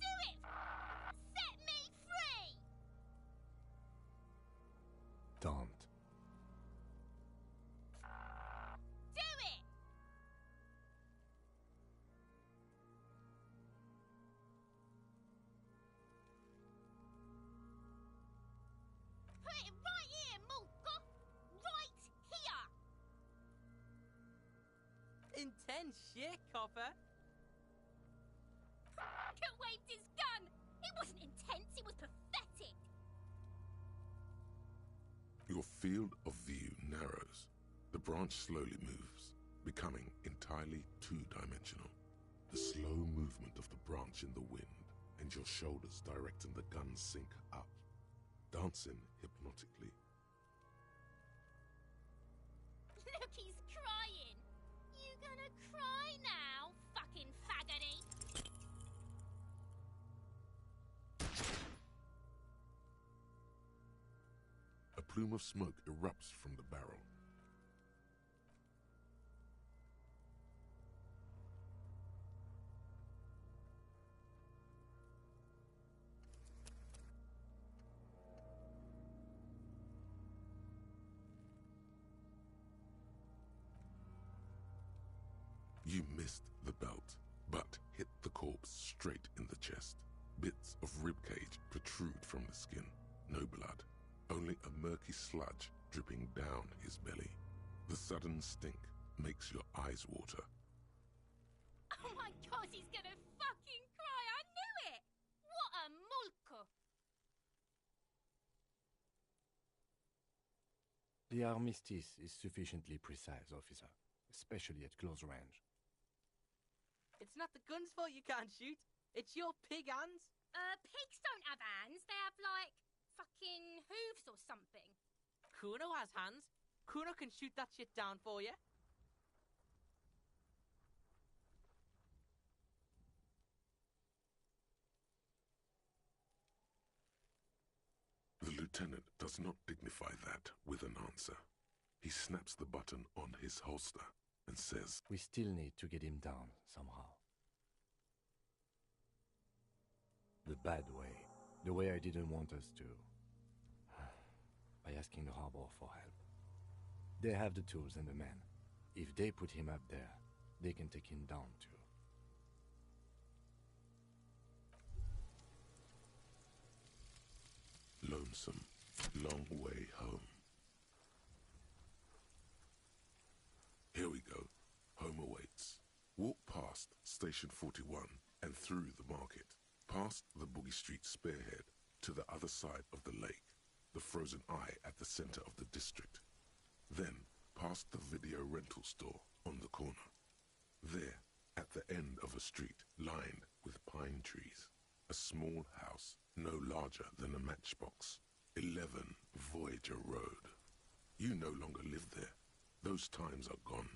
Do it! Set me free! Don't. Do it! Put it right here, Mulko! Right here! Intense shit, copper. Fucker waved his gun! It wasn't intense, it was pathetic! Your field of view narrows. The branch slowly moves, becoming entirely two-dimensional. The slow movement of the branch in the wind, and your shoulders directing the gun sink up, dancing hypnotically. Look, he's crying! You gonna cry now, fucking faggoty? A plume of smoke erupts from the barrel. You missed the belt, but hit the corpse straight in the chest. Bits of ribcage protrude from the skin. No blood, only a murky sludge dripping down his belly. The sudden stink makes your eyes water. Oh my god, he's gonna fucking cry! I knew it! What a mulko! The armistice is sufficiently precise, officer, especially at close range. It's not the gun's fault you can't shoot. It's your pig hands. Pigs don't have hands. They have, like, fucking hooves or something. Kuno has hands. Kuno can shoot that shit down for you. The lieutenant does not dignify that with an answer. He snaps the button on his holster and says, We still need to get him down somehow. The bad way. The way I didn't want us to. By asking the harbor for help. They have the tools and the men. If they put him up there, they can take him down too. Lonesome, long way home. Here we go. Home awaits. Walk past Station 41 and through the market, past the Boogie Street spearhead to the other side of the lake, the frozen eye at the center of the district. Then past the video rental store on the corner. There, at the end of a street lined with pine trees, a small house no larger than a matchbox. 11 Voyager Road. You no longer live there. Those times are gone.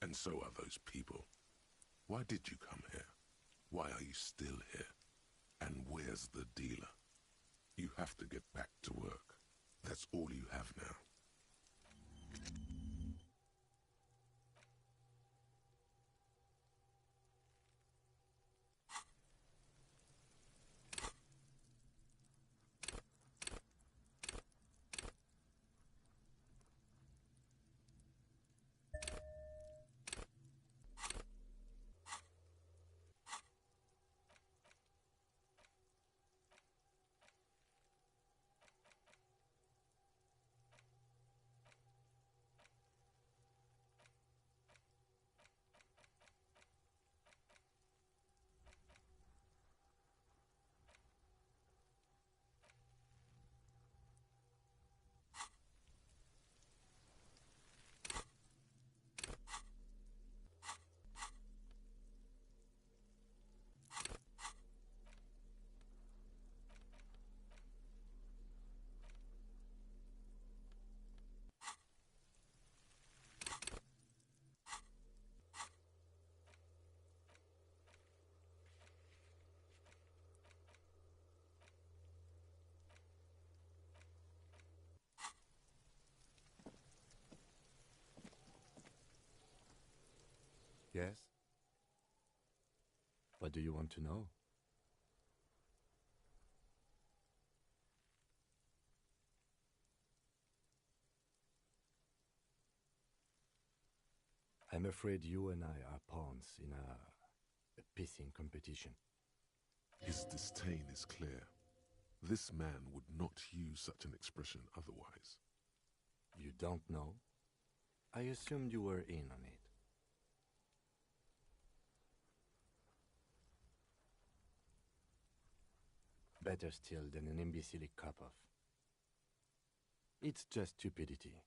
And so are those people. Why did you come here? Why are you still here? And where's the dealer? You have to get back to work. That's all you have now. Yes? What do you want to know? I'm afraid you and I are pawns in a pissing competition. His disdain is clear. This man would not use such an expression otherwise. You don't know? I assumed you were in on it. Better still than an imbecilic cop-off. It's just stupidity.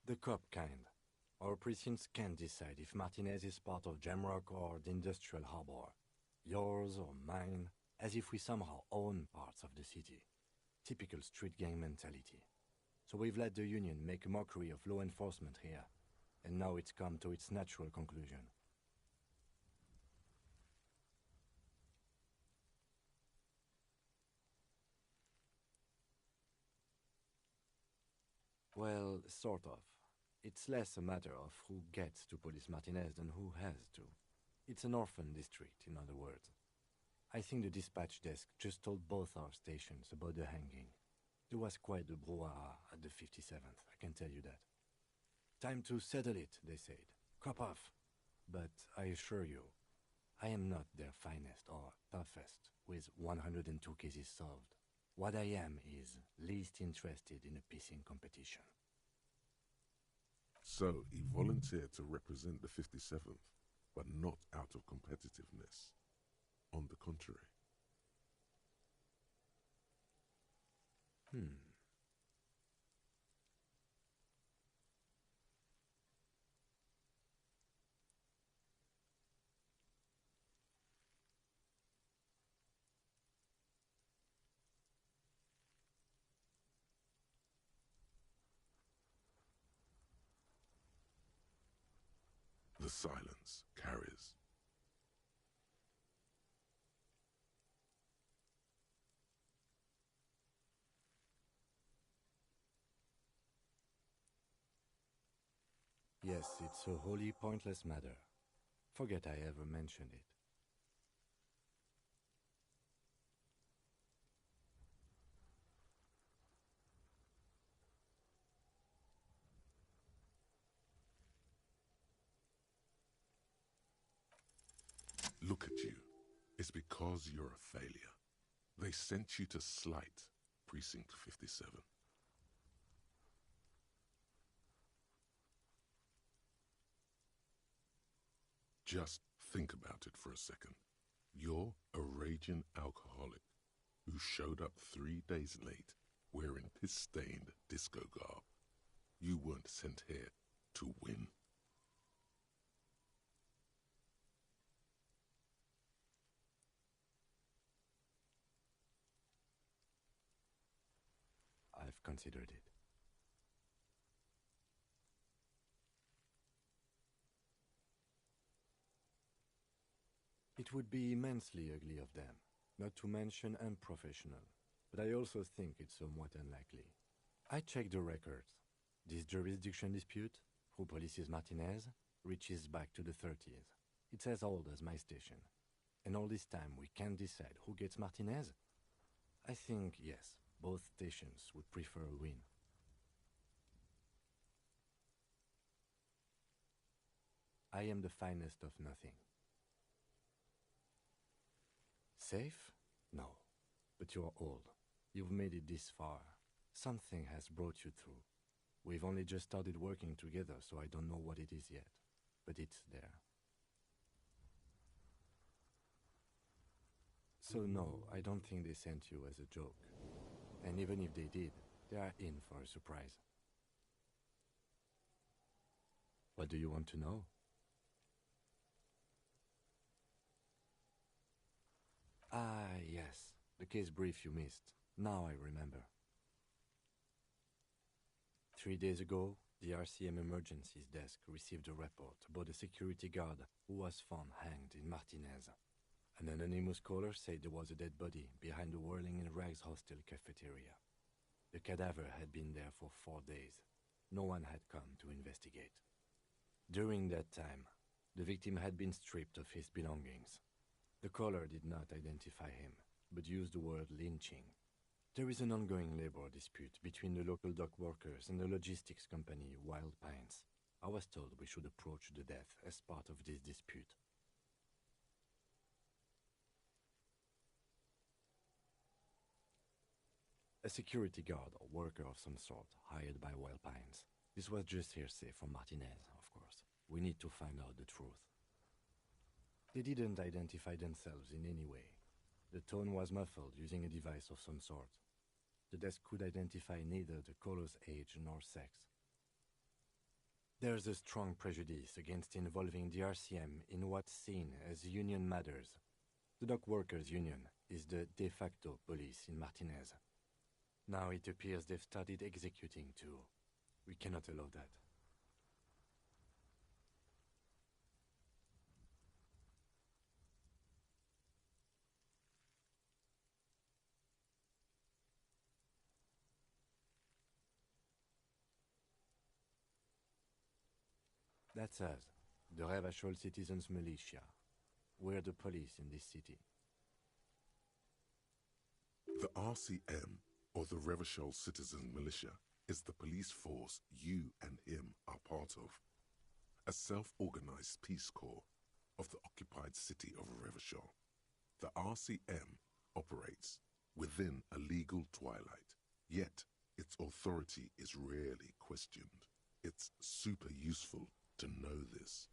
The cop kind. Our precincts can't decide if Martinez is part of Jamrock or the Industrial Harbor. Yours or mine, as if we somehow own parts of the city. Typical street gang mentality. So we've let the Union make a mockery of law enforcement here, and now it's come to its natural conclusion. Well, sort of. It's less a matter of who gets to Police Martinez than who has to. It's an orphan district, in other words. I think the dispatch desk just told both our stations about the hanging. There was quite the brouhaha at the 57th, I can tell you that. Time to settle it, they said. Cop off. but I assure you, I am not their finest or toughest with 102 cases solved. What I am is least interested in a pissing competition. So he volunteered to represent the 57th, but not out of competitiveness. On the contrary. The silence carries. Yes, it's a wholly pointless matter. Forget I ever mentioned it. Look at you. It's because you're a failure. They sent you to slight Precinct 57. Just think about it for a second. You're a raging alcoholic who showed up 3 days late wearing piss-stained disco garb. You weren't sent here to win. I've considered it. It would be immensely ugly of them, not to mention unprofessional, but I also think it's somewhat unlikely. I checked the records. This jurisdiction dispute, who polices Martinez, reaches back to the 30s. It's as old as my station. And all this time we can't decide who gets Martinez? I think, yes, both stations would prefer a win. I am the finest of nothing. Safe? No. But you're old. You've made it this far. Something has brought you through. We've only just started working together, so I don't know what it is yet. But it's there. So no, I don't think they sent you as a joke. And even if they did, they are in for a surprise. What do you want to know? Ah, yes, the case brief you missed. Now I remember. 3 days ago, the RCM Emergencies Desk received a report about a security guard who was found hanged in Martinez. An anonymous caller said there was a dead body behind the Whirling in Rags hostel cafeteria. The cadaver had been there for 4 days. No one had come to investigate. During that time, the victim had been stripped of his belongings. The caller did not identify him, but used the word lynching. There is an ongoing labor dispute between the local dock workers and the logistics company Wild Pines. I was told we should approach the death as part of this dispute. A security guard or worker of some sort hired by Wild Pines. This was just hearsay from Martinez, of course. We need to find out the truth. They didn't identify themselves in any way. The tone was muffled using a device of some sort. The desk could identify neither the caller's age nor sex. There's a strong prejudice against involving the RCM in what's seen as union matters. The dock workers' union is the de facto police in Martinez. Now it appears they've started executing too. We cannot allow that. That's us, the Revachol Citizens Militia. We're the police in this city. The RCM, or the Revachol Citizen Militia, is the police force you and him are part of. a self-organized Peace Corps of the occupied city of Revachol. The RCM operates within a legal twilight, yet its authority is rarely questioned. It's super useful to know this.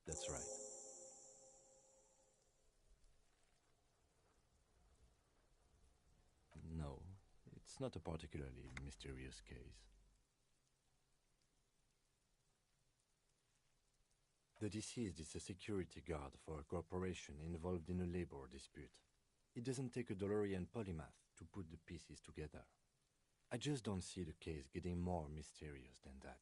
That's right. No, it's not a particularly mysterious case. The deceased is a security guard for a corporation involved in a labor dispute. It doesn't take a DeLorean polymath to put the pieces together. I just don't see the case getting more mysterious than that.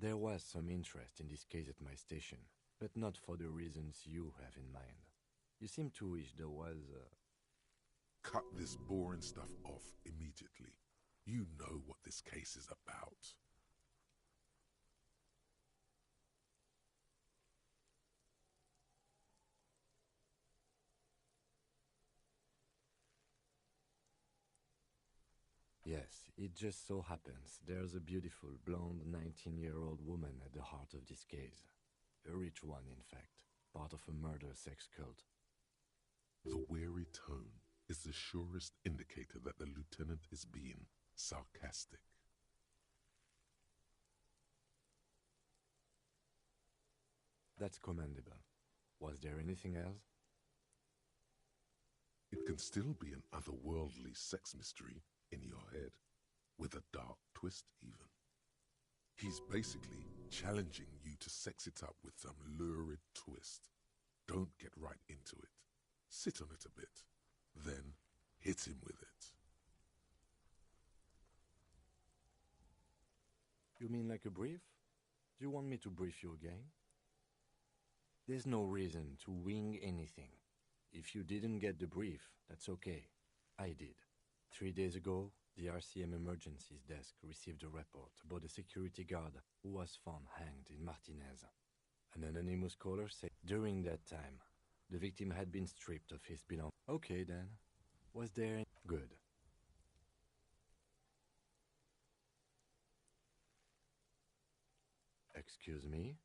There was some interest in this case at my station, but not for the reasons you have in mind. You seem to wish there was Cut this boring stuff off immediately. You know what this case is about. Yes, it just so happens there's a beautiful blonde 19-year-old woman at the heart of this case. A rich one, in fact, part of a murder sex cult. The weary tone is the surest indicator that the lieutenant is being sarcastic. That's commendable. Was there anything else? It can still be an otherworldly sex mystery in your head, with a dark twist even. He's basically challenging you to sex it up with some lurid twist. Don't get right into it. Sit on it a bit, then hit him with it. You mean like a brief? Do you want me to brief you again? There's no reason to wing anything. If you didn't get the brief, that's okay. I did. 3 days ago, the RCM Emergencies Desk received a report about a security guard who was found hanged in Martinez. An anonymous caller said during that time, the victim had been stripped of his belongings. Okay then. Was there... Good. Excuse me?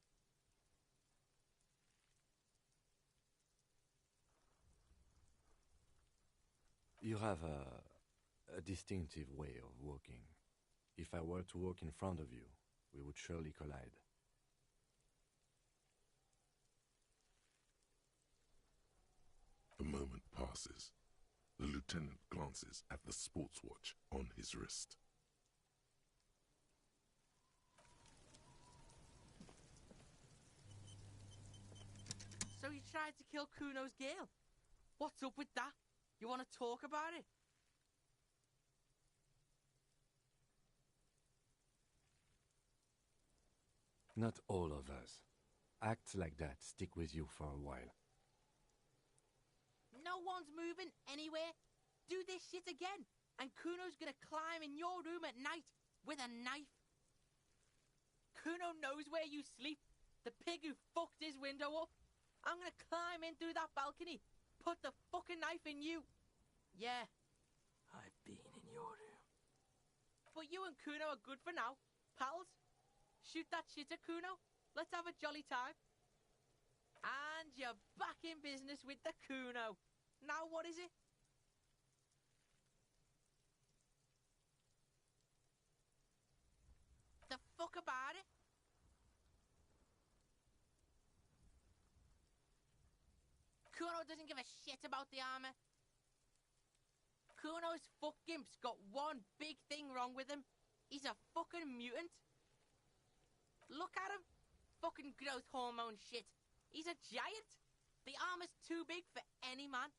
You have a distinctive way of walking. If I were to walk in front of you, we would surely collide. A moment passes. The lieutenant glances at the sports watch on his wrist. So you tried to kill Kuno's girl? What's up with that? You want to talk about it? Not all of us. Acts like that stick with you for a while. No one's moving anywhere. Do this shit again, and Kuno's gonna climb in your room at night with a knife. Kuno knows where you sleep. The pig who fucked his window up. I'm gonna climb in through that balcony. Put the fucking knife in you. Yeah. I've been in your room. But you and Kuno are good for now. Pals. Shoot that shit at Kuno. Let's have a jolly time. And you're back in business with the Kuno. Now what is it? The fuck about it? Kuno doesn't give a shit about the armor. Kuno's fuck gimp's got one big thing wrong with him. He's a fucking mutant. Look at him. Fucking growth hormone shit. He's a giant. The armor's too big for any man.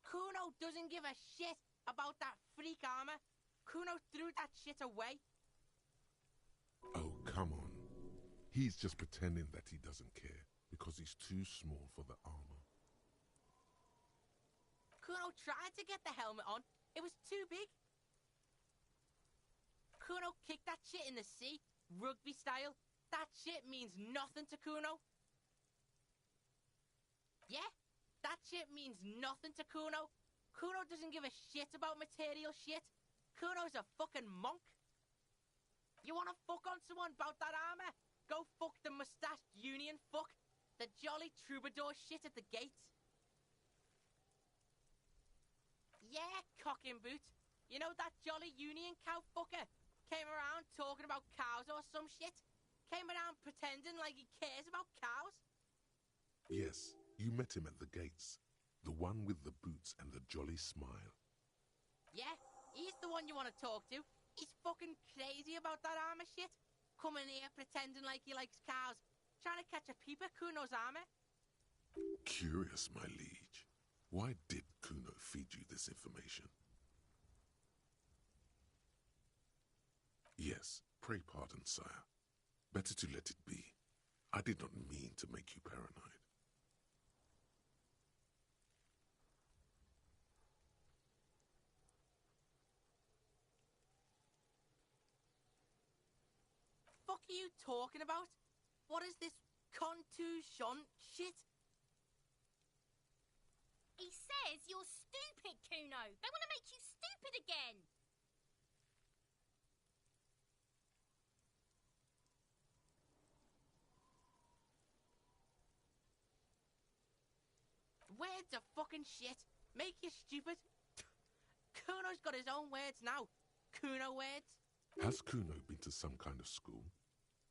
Kuno doesn't give a shit about that freak armor. Kuno threw that shit away. Oh, come on. He's just pretending that he doesn't care because he's too small for the armor. Kuno tried to get the helmet on. It was too big. Kuno kicked that shit in the sea, rugby style. That shit means nothing to Kuno. Yeah, that shit means nothing to Kuno. Kuno doesn't give a shit about material shit. Kuno's a fucking monk. You wanna fuck on someone about that armor? Go fuck the mustached union fuck. The jolly troubadour shit at the gates. Yeah, cocking boot. You know that jolly union cow fucker? Came around talking about cows or some shit? Came around pretending like he cares about cows? Yes, you met him at the gates. The one with the boots and the jolly smile. Yeah, he's the one you want to talk to. He's fucking crazy about that armor shit. Coming here pretending like he likes cows. Trying to catch a peep at Kuno's armor. Curious, my liege. Why did Kuno feed you this information? Yes, pray pardon, sire. Better to let it be. I did not mean to make you paranoid. Fuck are you talking about? What is this contusion shit? He says you're stupid, Kuno. They want to make you stupid again. Words are fucking shit. Make you stupid. Kuno's got his own words now. Kuno words. Has Kuno been to some kind of school?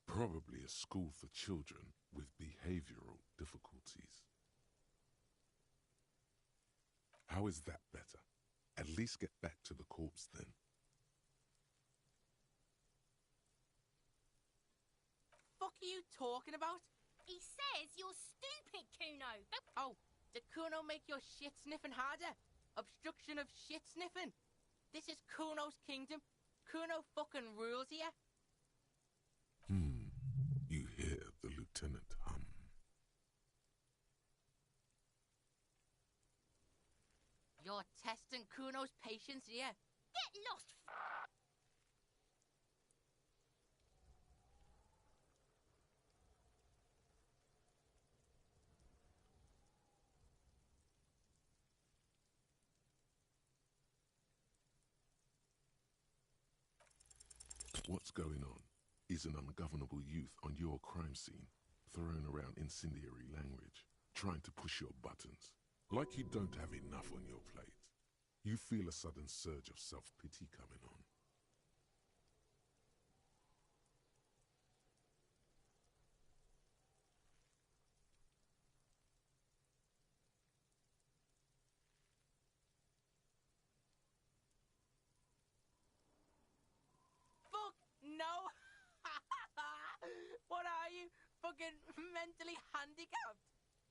Probably a school for children with behavioral difficulties. How is that better? At least get back to the corpse then. Fuck are you talking about? He says you're stupid, Kuno. Oh, did Kuno make your shit sniffing harder? Obstruction of shit sniffing. This is Kuno's kingdom. Kuno fucking rules here. You hear the lieutenant hum. You're testing Kuno's patience here. Get lost. What's going on? Is an ungovernable youth on your crime scene, throwing around incendiary language, trying to push your buttons, like you don't have enough on your plate. You feel a sudden surge of self-pity coming on. Fuck no! What are you? Fucking mentally handicapped?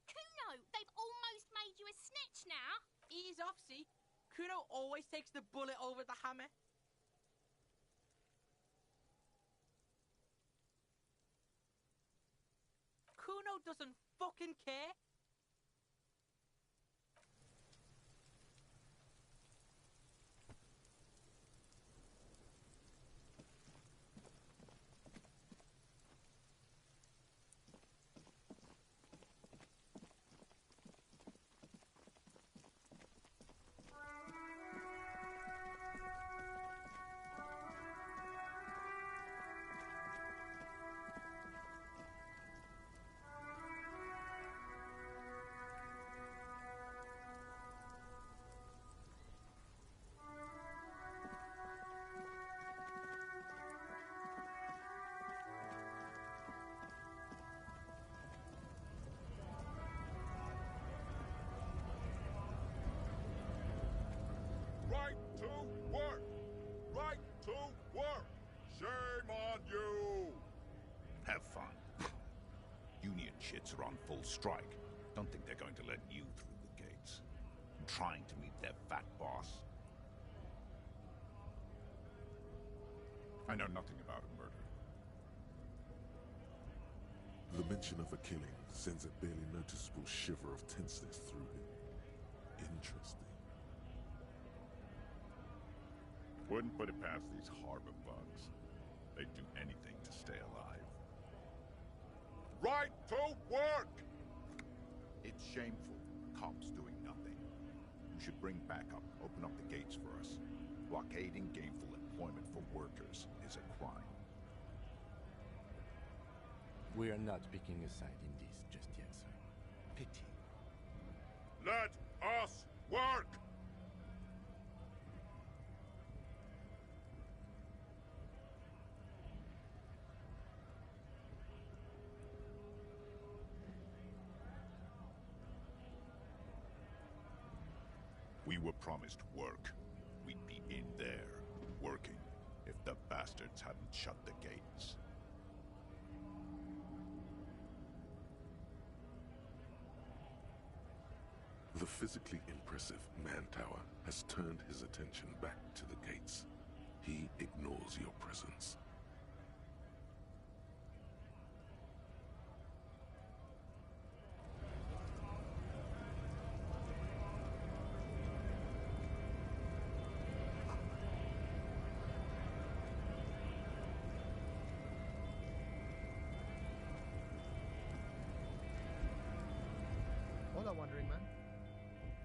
Kuno, they've almost made you a snitch now. Ease off, see? Kuno always takes the bullet over the hammer. Kuno doesn't fucking care. Right to work! Right to work! Shame on you! Have fun. Union shits are on full strike. Don't think they're going to let you through the gates. I'm trying to meet their fat boss. I know nothing about a murder. The mention of a killing sends a barely noticeable shiver of tenseness through him. Interesting. Wouldn't put it past these harbor bugs. They'd do anything to stay alive. Right to work! It's shameful. Cops doing nothing. You should bring backup. Open up the gates for us. Blockading gainful employment for workers is a crime. We are not picking a side in this just yet, sir. Pity. Let us work! We were promised work. We'd be in there, working, if the bastards hadn't shut the gates. The physically impressive Mantower has turned his attention back to the gates. He ignores your presence. Hola, Wandering Man.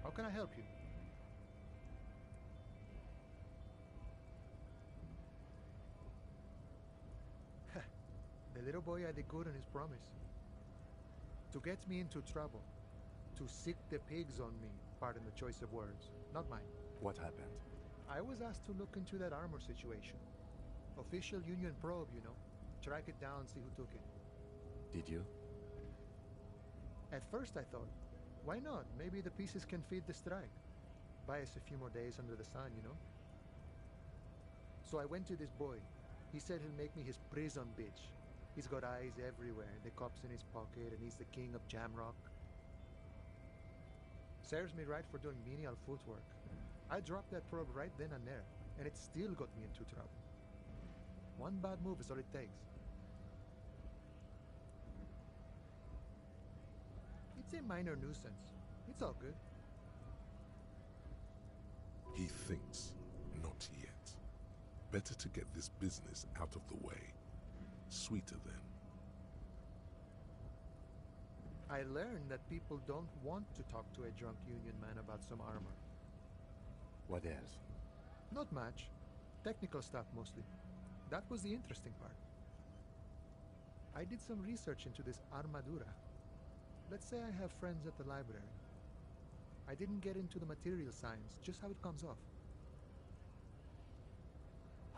How can I help you? The little boy had the good on his promise. To get me into trouble. To sick the pigs on me. Pardon the choice of words. Not mine. What happened? I was asked to look into that armor situation. Official Union probe, you know. Track it down, see who took it. Did you? At first I thought, why not? Maybe the pieces can feed the strike. Buy us a few more days under the sun, you know? So I went to this boy. He said he'll make me his prison bitch. He's got eyes everywhere, the cop's in his pocket, and he's the king of Jamrock. Serves me right for doing menial footwork. I dropped that probe right then and there, and it still got me into trouble. One bad move is all it takes. It's a minor nuisance. It's all good. He thinks, not yet. Better to get this business out of the way. Sweeter then. I learned that people don't want to talk to a drunk Union man about some armor. What else? Not much. Technical stuff mostly. That was the interesting part. I did some research into this armadura. Let's say I have friends at the library. I didn't get into the material science, just how it comes off.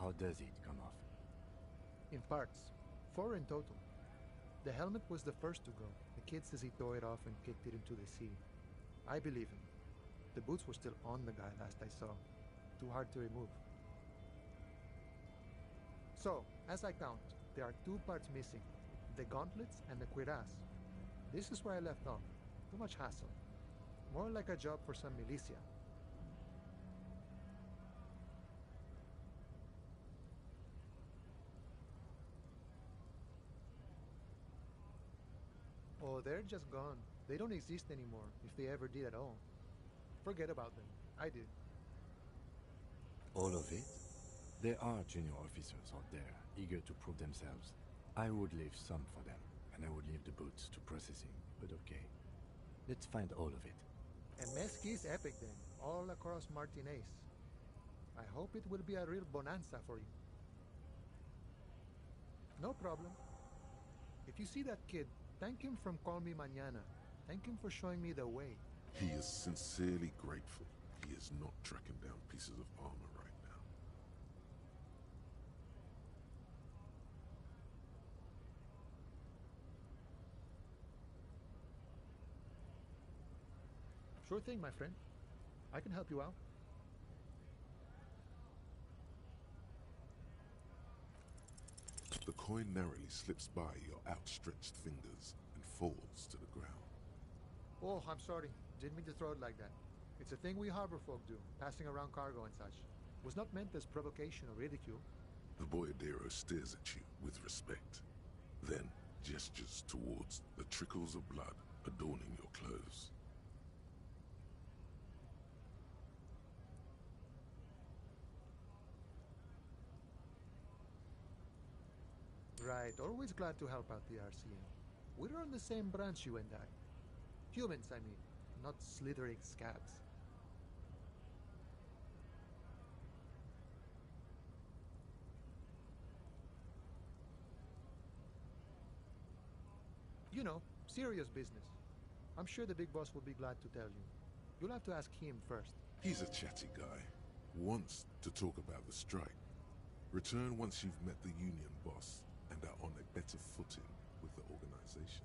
How does it come off? In parts. 4 in total. The helmet was the first to go. The kid says he tore it off and kicked it into the sea. I believe him. The boots were still on the guy last I saw. Too hard to remove. So, as I count, there are 2 parts missing. The gauntlets and the cuirass. This is where I left off. Too much hassle. More like a job for some militia. Oh, they're just gone. They don't exist anymore, if they ever did at all. Forget about them. I did. All of it? There are junior officers out there, eager to prove themselves. I would leave some for them, and I would leave the boots to processing, but okay. Let's find all of it. And Mesqui's epic then, all across Martinez. I hope it will be a real bonanza for you. No problem. If you see that kid, thank him from Call Me Mañana. Thank him for showing me the way. He is sincerely grateful he is not tracking down pieces of armor right now. Sure thing, my friend. I can help you out. The coin narrowly slips by your outstretched fingers and falls to the ground. Oh, I'm sorry. Didn't mean to throw it like that. It's a thing we harbor folk do, passing around cargo and such. Was not meant as provocation or ridicule. The boyadero stares at you with respect, then gestures towards the trickles of blood adorning your clothes. Right, always glad to help out the RCM. We're on the same branch, you and I. Humans, I mean, not slithering scabs. You know, serious business. I'm sure the big boss will be glad to tell you. You'll have to ask him first. He's a chatty guy. Wants to talk about the strike. Return once you've met the union boss and are on a better footing with the organization.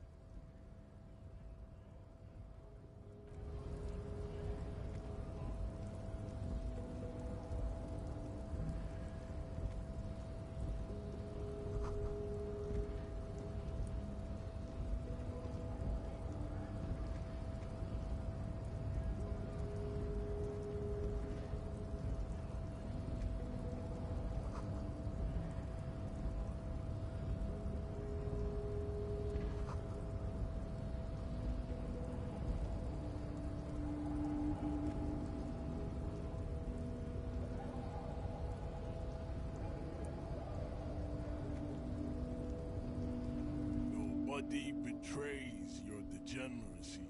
Nobody betrays your degeneracy.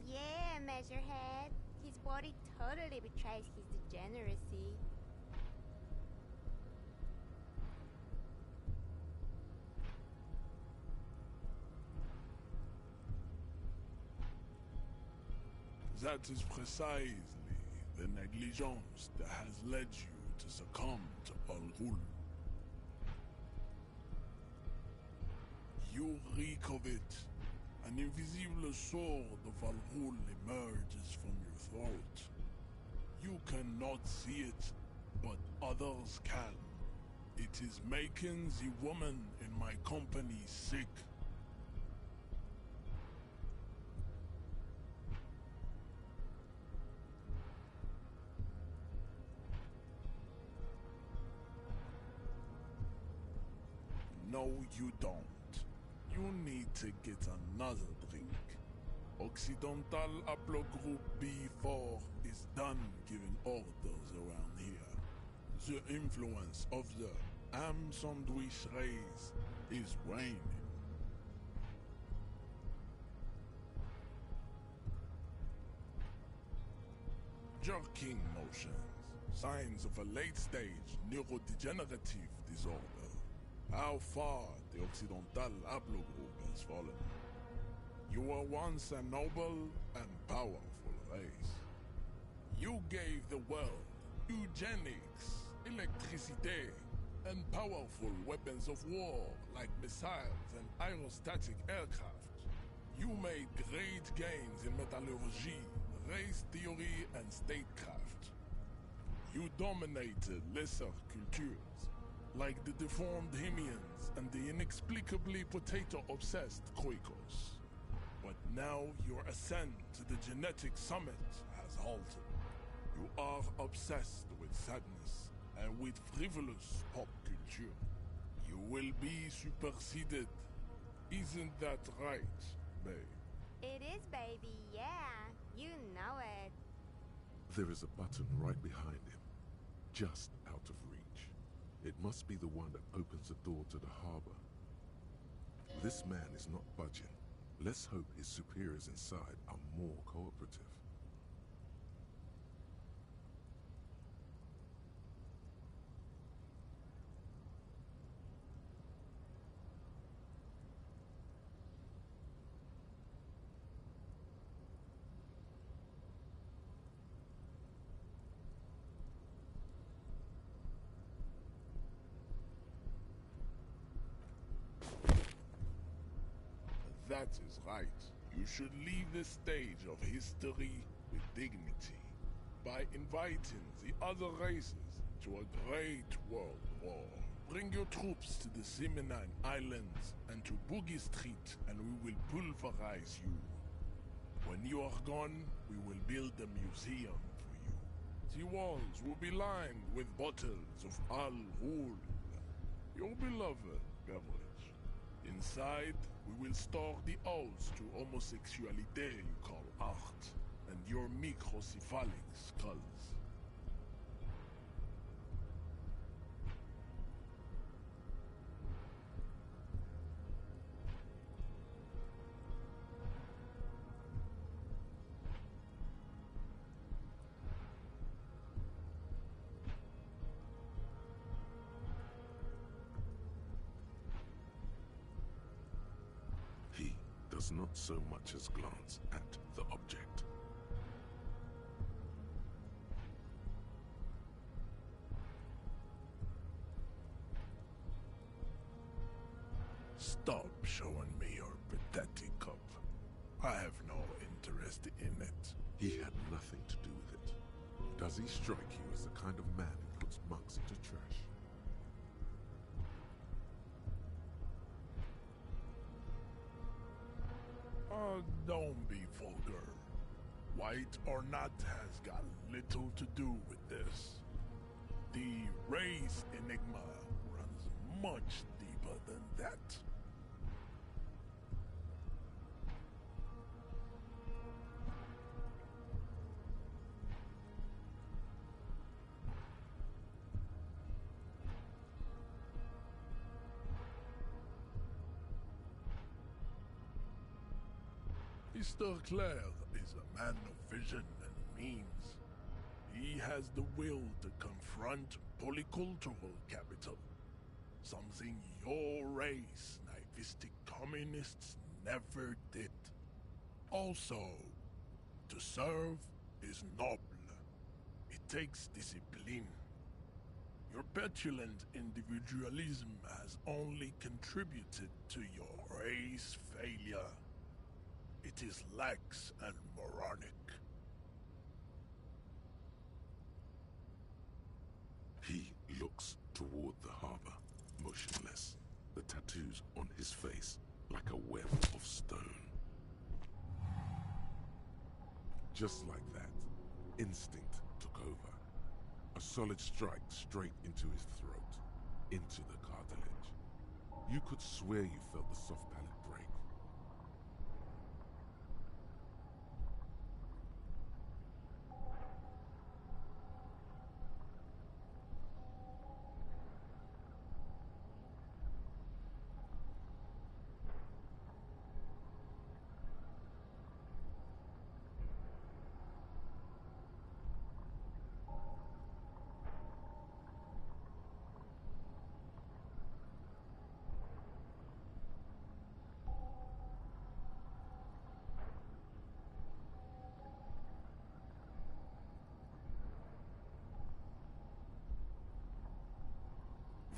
Yeah, Measurehead. His body totally betrays his degeneracy. That is precisely the negligence that has led you to succumb to Al Ghul. You reek of it. An invisible sword of Al Ghul emerges from your throat. You cannot see it, but others can. It is making the woman in my company sick. No, you don't. You need to get another drink. Occidental Haplogroup B4 is done giving orders around here. The influence of the ham sandwich race is waning. Jerking motions, signs of a late-stage neurodegenerative disorder. How far the Occidental Haplogroup has fallen. You were once a noble and powerful race. You gave the world eugenics, electricity, and powerful weapons of war like missiles and aerostatic aircraft. You made great gains in metallurgy, race theory, and statecraft. You dominated lesser cultures, like the deformed Hemians and the inexplicably potato-obsessed Khoikos. But now your ascent to the genetic summit has halted. You are obsessed with sadness and with frivolous pop culture. You will be superseded. Isn't that right, babe? It is, baby, yeah. You know it. There is a button right behind him, just out of reach. It must be the one that opens the door to the harbor. This man is not budging. Let's hope his superiors inside are more cooperative. That is right. You should leave the stage of history with dignity by inviting the other races to a great world war. Bring your troops to the Seminine Islands and to Boogie Street, and we will pulverize you. When you are gone, we will build a museum for you. The walls will be lined with bottles of Al Ghul, your beloved beverage. Inside, we will store the odes to homosexuality you call art, and your microcephalic skulls. He does not so much as glance at the object. Stop showing me your pathetic cup. I have no interest in it. He had nothing to do with it. Does he strike you as the kind of man who puts mugs into trash? Don't be vulgar. White or not has got little to do with this. The race enigma runs much deeper than that. Mr. Clare is a man of vision and means. He has the will to confront polycultural capital, something your race, naivistic communists, never did. Also, to serve is noble. It takes discipline. Your petulant individualism has only contributed to your race failure. It is lax and moronic. He looks toward the harbor, motionless, the tattoos on his face like a web of stone. Just like that, instinct took over. A solid strike straight into his throat, into the cartilage. You could swear you felt the soft palate break.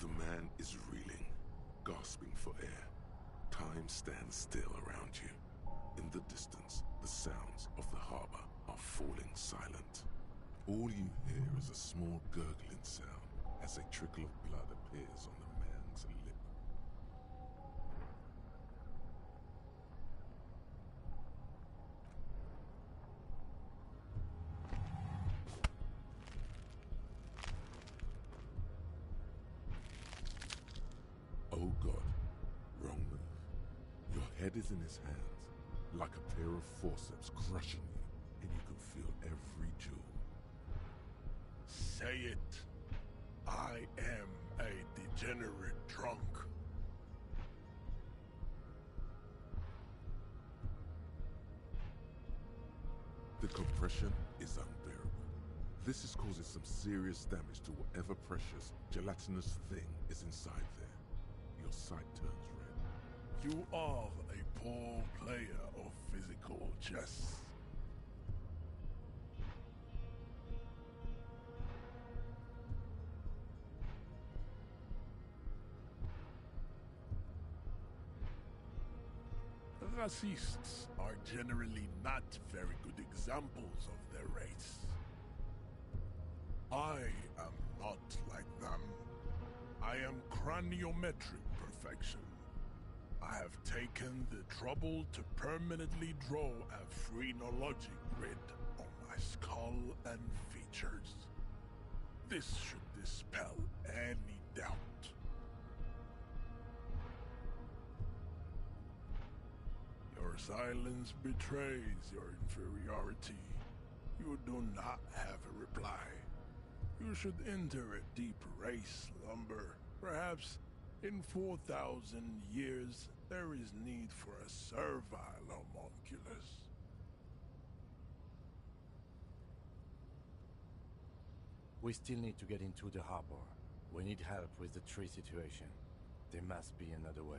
The man is reeling, gasping for air. Time stands still around you. In the distance, the sounds of the harbor are falling silent. All you hear is a small gurgling sound as a trickle of blood appears on the man's lip. Oh God, wrong move. Your head is in his hands, like a pair of forceps crushing you, and you can feel every jewel. Say it. I am a degenerate drunk. The compression is unbearable. This is causing some serious damage to whatever precious, gelatinous thing is inside there. Your sight turns red. You are a poor player of physical chess. Racists are generally not very good examples of their race. I am not like them. I am craniometric perfection. I have taken the trouble to permanently draw a phrenologic grid on my skull and features. This should dispel any doubt. silence betrays your inferiority. You do not have a reply. You should enter a deep race slumber. Perhaps in 4,000 years, there is need for a servile homunculus. We still need to get into the harbor. We need help with the tree situation. There must be another way.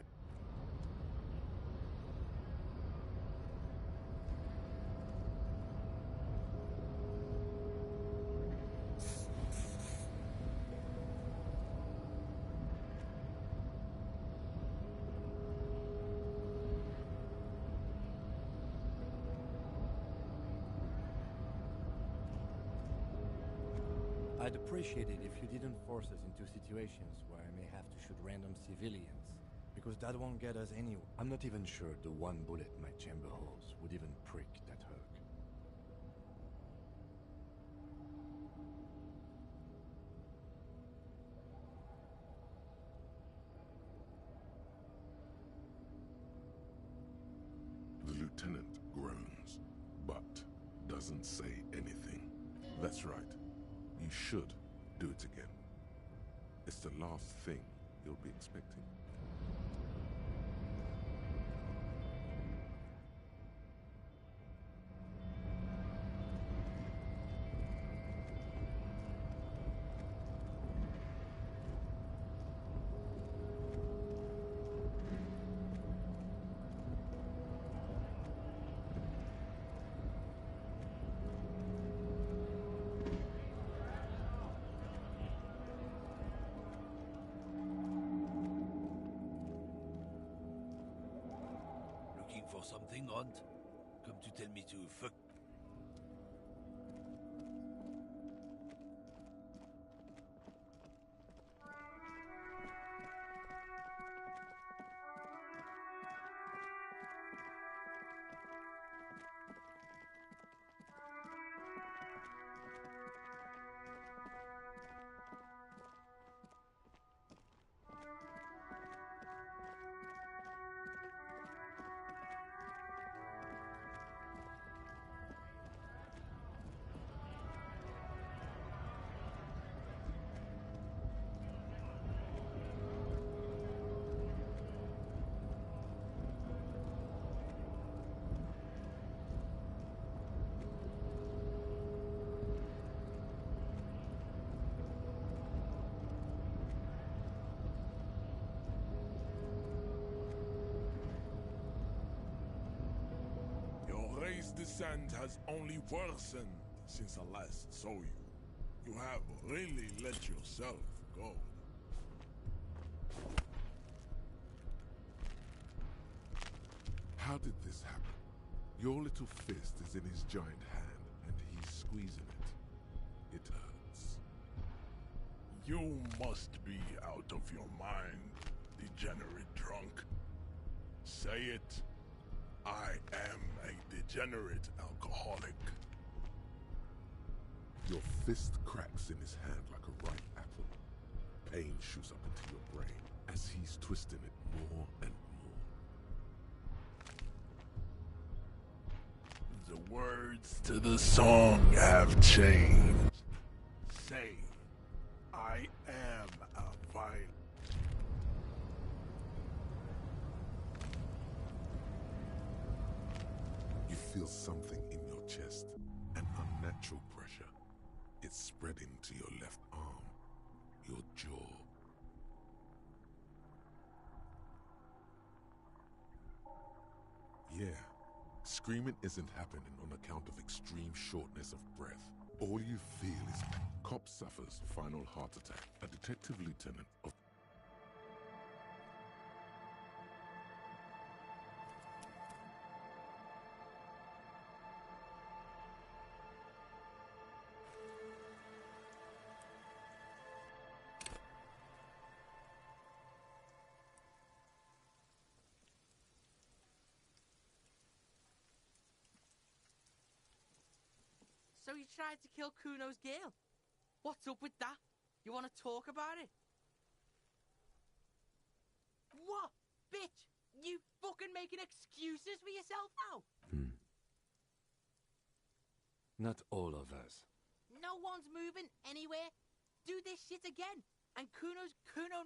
I'd appreciate it if you didn't force us into situations where I may have to shoot random civilians, because that won't get us anywhere. I'm not even sure the one bullet my chamber holds would even prick that Herc. The lieutenant groans, but doesn't say anything. That's right. You should do it again. It's the last thing you'll be expecting. For something, Hunt? Come to tell me to fuck. Race descent has only worsened since I last saw you. You have really let yourself go. How did this happen? Your little fist is in his giant hand, and he's squeezing it. It hurts. You must be out of your mind, degenerate drunk. Say it. I am a degenerate alcoholic. Your fist cracks in his hand like a ripe apple. Pain shoots up into your brain as he's twisting it more and more. The words to the song have changed. Say, I am a violent. You feel something in your chest, an unnatural pressure. It's spreading to your left arm, your jaw. Yeah, screaming isn't happening on account of extreme shortness of breath. All you feel is cop suffers final heart attack. A detective lieutenant of So you tried to kill Kuno's girl? What's up with that? You want to talk about it? What? Bitch! You fucking fucking making excuses for yourself now? Not all of us. No one's moving anywhere. Do this shit again. And Kuno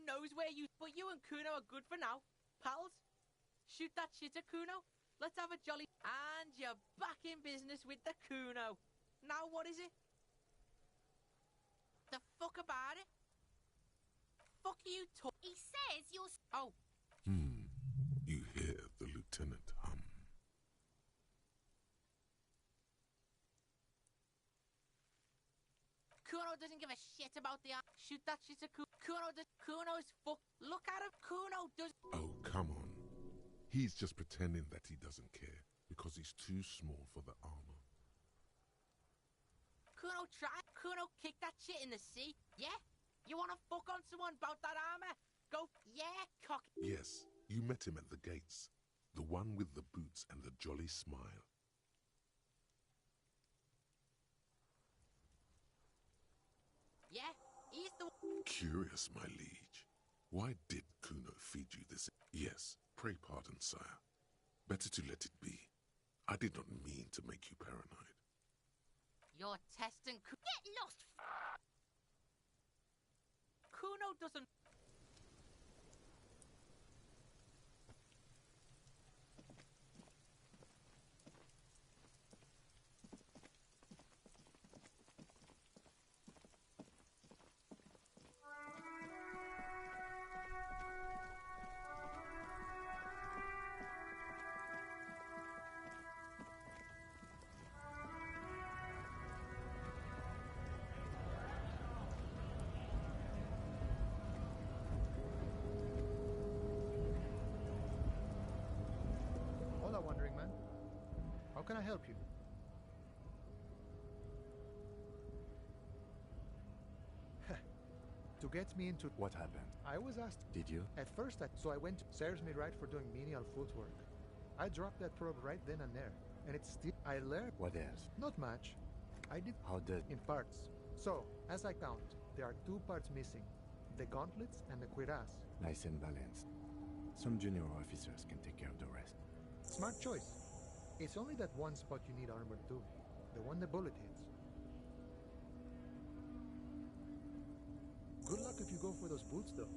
knows where you... But you and Kuno are good for now. Pals, shoot that shit at Kuno. Let's have a jolly... And you're back in business with the Kuno. Now what is it? The fuck about it? Fuck are you He says you're... Oh. You hear the lieutenant hum. Kuno doesn't give a shit about the... Shoot that shit at Kuno. Kuno's fuck... Look at him. Kuno does... Oh, come on. He's just pretending that he doesn't care because he's too small for the armor. Kuno kicked that shit in the sea. Yeah? You wanna fuck on someone about that armor? Go... Yeah, cock... Yes, you met him at the gates. The one with the boots and the jolly smile. Yeah, he's the... Curious, my liege. Why did Kuno feed you this? Yes, pray pardon, sire. Better to let it be. I did not mean to make you paranoid. You're testing... Get lost! Kuno doesn't... Hola, Wandering Man. How can I help you? To get me into... What happened? I was asked... Did you? At first, so I went... Serves me right for doing menial footwork. I dropped that probe right then and there. And it's still... I learned... What else? Not much. I did... How did... In parts. So, as I count, there are 2 parts missing. The gauntlets and the cuirass. Nice and balanced. Some junior officers can take care of the rest. Smart choice. It's only that one spot you need armor too. The one the bullet hits. Good luck if you go for those boots though.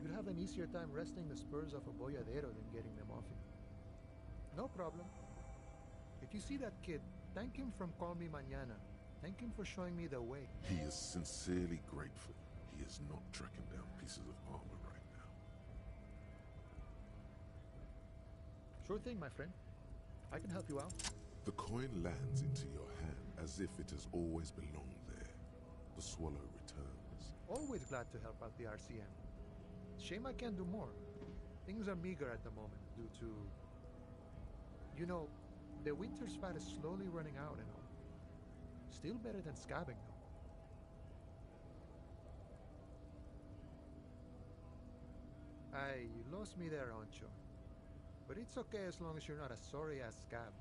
You'd have an easier time wresting the spurs off a boyadero than getting them off him. No problem. If you see that kid, thank him from Call Me Mañana. Thank him for showing me the way. He is sincerely grateful. He is not tracking down pieces of armor right now. Sure thing, my friend. I can help you out. The coin lands into your hand as if it has always belonged there. The swallow returns. Always glad to help out the RCM. Shame I can't do more. Things are meager at the moment due to... You know, the winter's fat is slowly running out and all. Still better than scabbing though. Aye, you lost me there, Ancho. But it's okay as long as you're not a sorry-ass scab.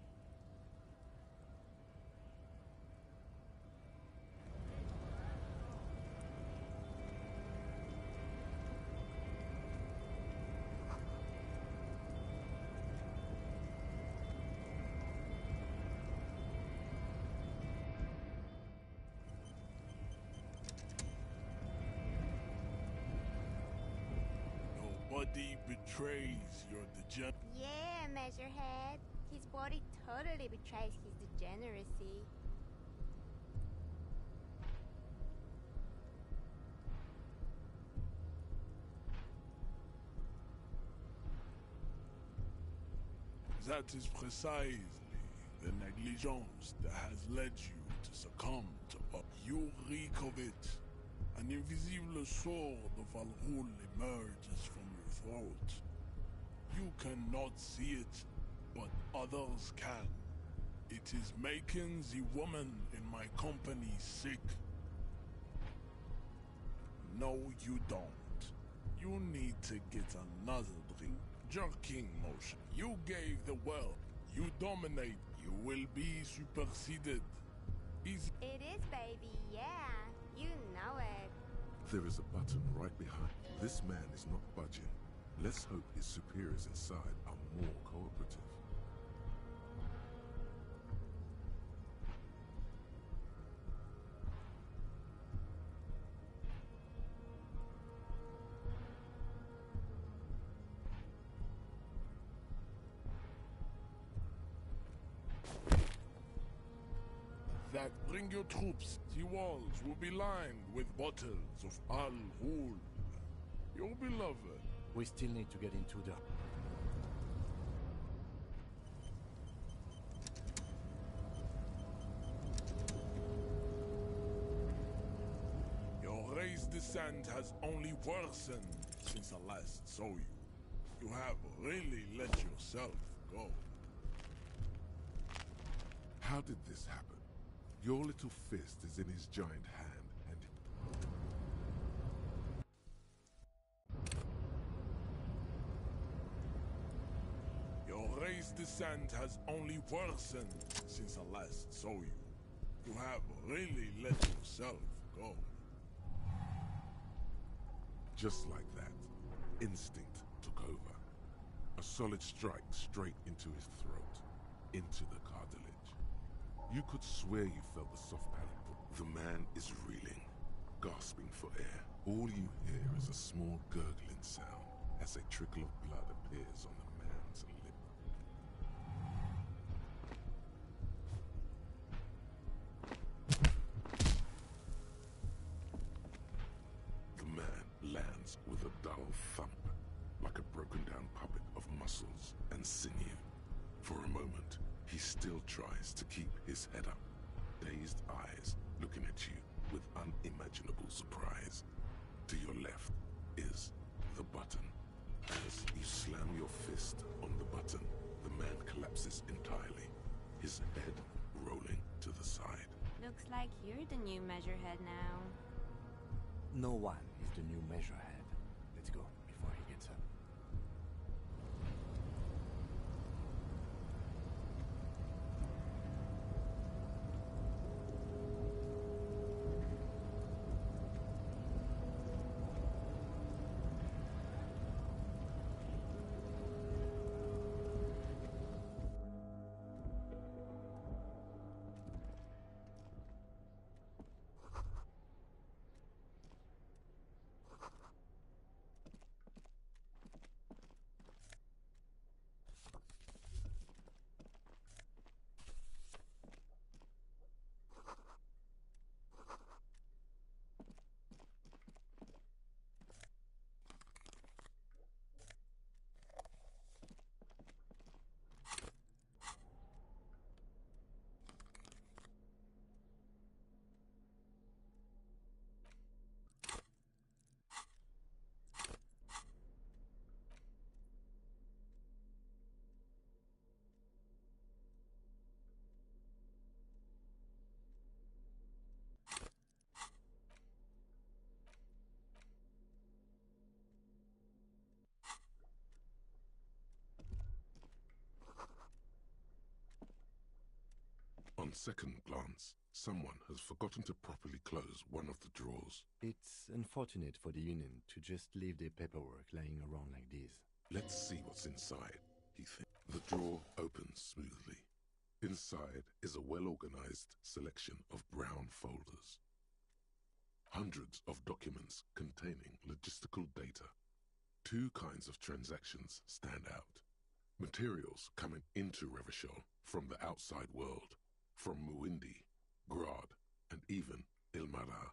Nobody betrays your degenerate. Yeah, Measurehead. His body totally betrays his degeneracy. That is precisely the negligence that has led you to succumb to you reek of it. An invisible sword of Al-Ghul emerges from your throat. You cannot see it, but others can. It is making the woman in my company sick. No, you don't. You need to get another drink. Jerking motion. You gave the world. You dominate. You will be superseded. Easy. It is, baby, yeah. You know it. There is a button right behind. This man is not budging. Let's hope his superiors inside are more cooperative. That bring your troops. The walls will be lined with bottles of Al Ghul. Your beloved. We still need to get into the... Your race descent has only worsened since I last saw you. You have really let yourself go. How did this happen? Your little fist is in his giant hand, and... Your race descent has only worsened since I last saw you. You have really let yourself go. Just like that, instinct took over. A solid strike straight into his throat, into the cartilage. You could swear you felt the soft palate. The man is reeling, gasping for air. All you hear is a small gurgling sound as a trickle of blood appears on the man's lip. The man lands with a dull thump, like a broken down puppet of muscles and sinew. For a moment, he still tries to keep his head up, dazed eyes looking at you with unimaginable surprise. To your left is the button. As you slam your fist on the button, the man collapses entirely, his head rolling to the side. Looks like you're the new Measurehead now. No one is the new Measurehead. Let's go before he gets up. On second glance, someone has forgotten to properly close one of the drawers. It's unfortunate for the Union to just leave their paperwork lying around like this. Let's see what's inside, he thinks. The drawer opens smoothly. Inside is a well-organized selection of brown folders. Hundreds of documents containing logistical data. Two kinds of transactions stand out. Materials coming into Revachol from the outside world, from Muindi, Grad, and even Ilmarar.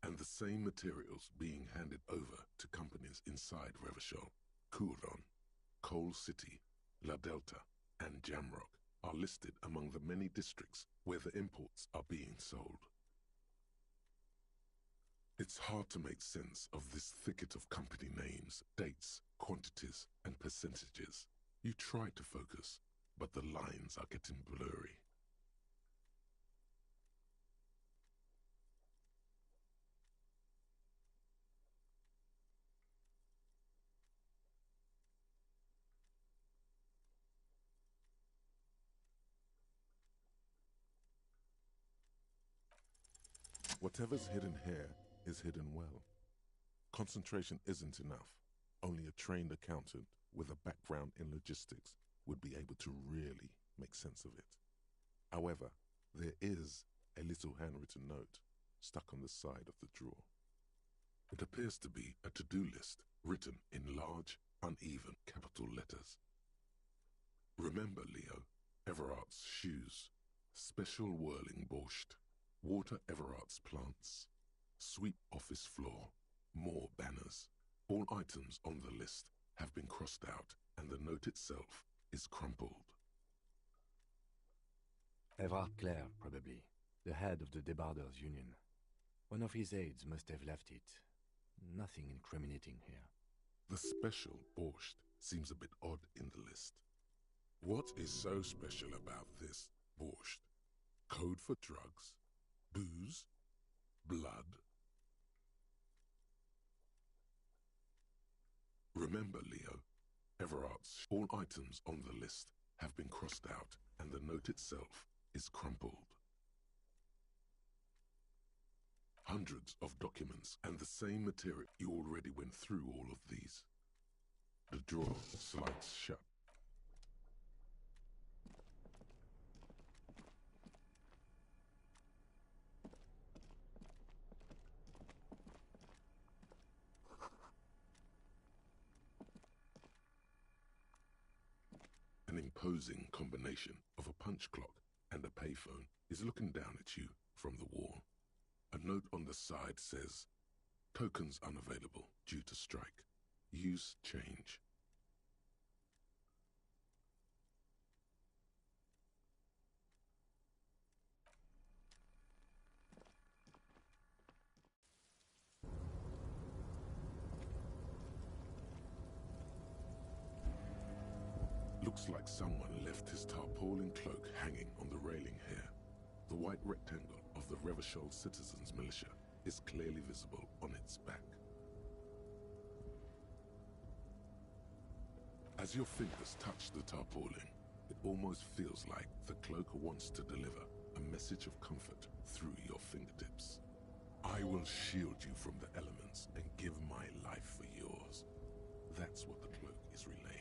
And the same materials being handed over to companies inside Revachol. Kuron, Coal City, La Delta, and Jamrock are listed among the many districts where the imports are being sold. It's hard to make sense of this thicket of company names, dates, quantities, and percentages. You try to focus, but the lines are getting blurry. Whatever's hidden here is hidden well. Concentration isn't enough. Only a trained accountant with a background in logistics would be able to really make sense of it. However, there is a little handwritten note stuck on the side of the drawer. It appears to be a to-do list written in large, uneven capital letters. Remember, Leo, Everart's shoes, special whirling borscht, water Everart's plants, sweep office floor, more banners. All items on the list have been crossed out and the note itself is crumpled. Everard Clare, probably, the head of the Debarders Union. One of his aides must have left it. Nothing incriminating here. The special borscht seems a bit odd in the list. What is so special about this borscht? Code for drugs? Booze? Blood? Remember, Leo, Everart's all items on the list have been crossed out and the note itself is crumpled. Hundreds of documents and the same material. You already went through all of these. The drawer slides shut. An imposing combination of a punch clock and a payphone is looking down at you from the wall. A note on the side says, "Tokens unavailable due to strike. Use change." Looks like someone left his tarpaulin cloak hanging on the railing here. The white rectangle of the Revachol Citizens Militia is clearly visible on its back. As your fingers touch the tarpaulin, it almost feels like the cloak wants to deliver a message of comfort through your fingertips. I will shield you from the elements and give my life for yours. That's what the cloak is relaying.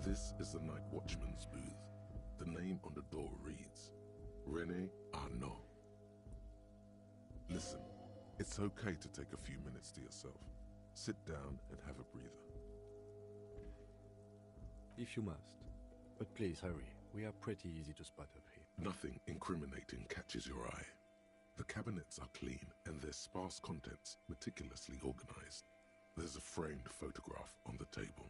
This is the Night Watchman's booth. The name on the door reads, René Arnaud. Listen, it's okay to take a few minutes to yourself. Sit down and have a breather. If you must. But please hurry. We are pretty easy to spot up here. Nothing incriminating catches your eye. The cabinets are clean and their sparse contents meticulously organized. There's a framed photograph on the table.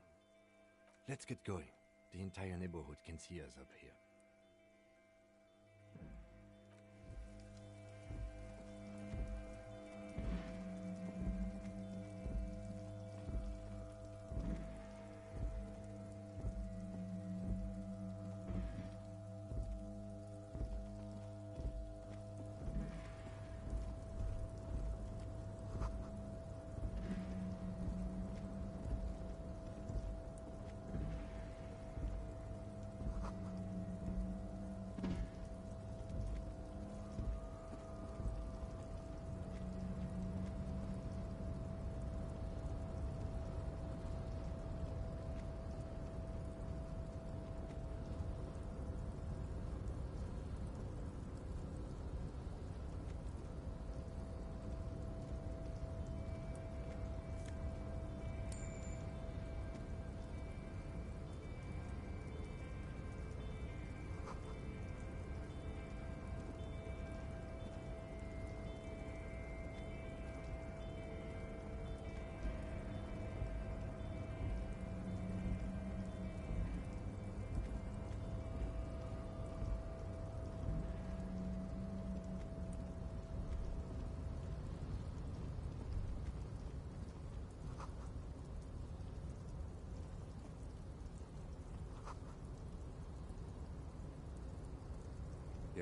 Let's get going. The entire neighborhood can see us up here.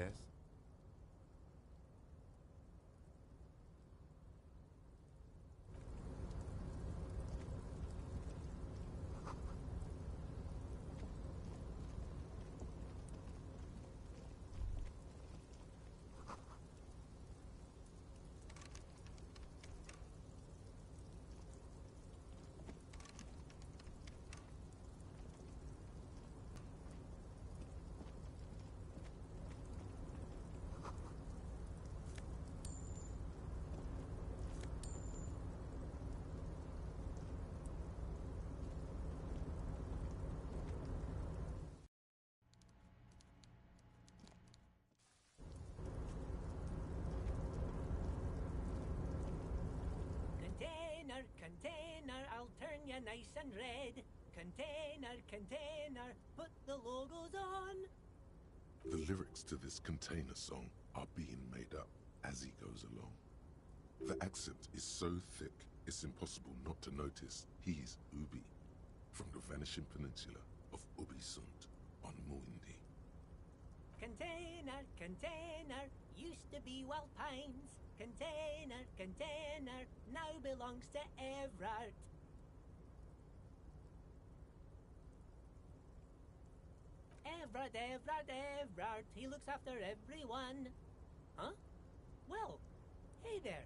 guess? Container, container, I'll turn you nice and red. Container, container, put the logos on. The lyrics to this container song are being made up as he goes along. The accent is so thick, it's impossible not to notice he's Ubi, from the vanishing peninsula of Ubisunt on Muindi. Container, container, used to be Wild Pines. Container, container, now belongs to Evrart. Evrart, he looks after everyone. Huh? Well, hey there.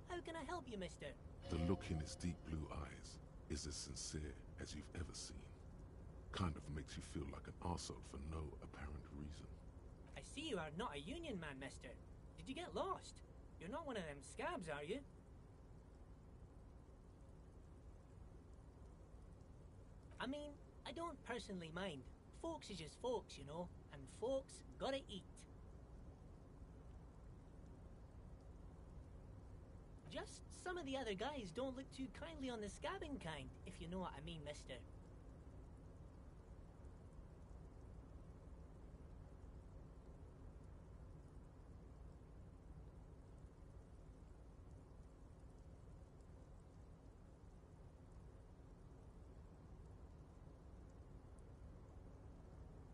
How can I help you, mister? The look in his deep blue eyes is as sincere as you've ever seen. Kind of makes you feel like an arsehole for no apparent reason. I see you are not a union man, mister. Did you get lost? You're not one of them scabs, are you? I mean, I don't personally mind. Folks is just folks, you know, and folks gotta eat. Just some of the other guys don't look too kindly on the scabbing kind, if you know what I mean, mister.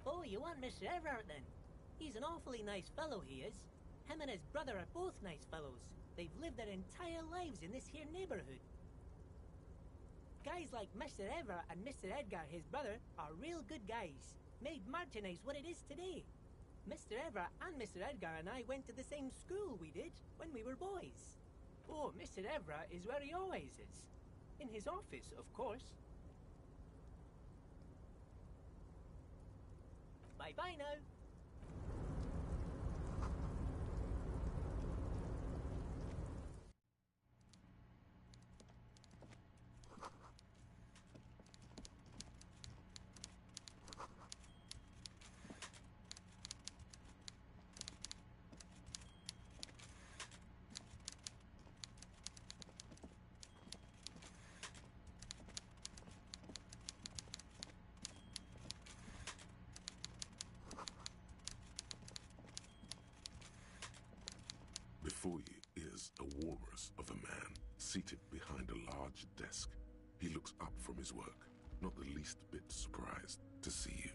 Oh, you want Mr. Everard then? He's an awfully nice fellow, he is. Him and his brother are both nice fellows. They've lived their entire lives in this here neighborhood. Guys like Mr. Everard and Mr. Edgar, his brother, are real good guys. Made Martinez what it is today. Mr. Everard and Mr. Edgar and I went to the same school we did when we were boys. Oh, Mr. Everard is where he always is. In his office, of course. Bye-bye now. Before you is a walrus of a man seated behind a large desk. He looks up from his work, not the least bit surprised to see you.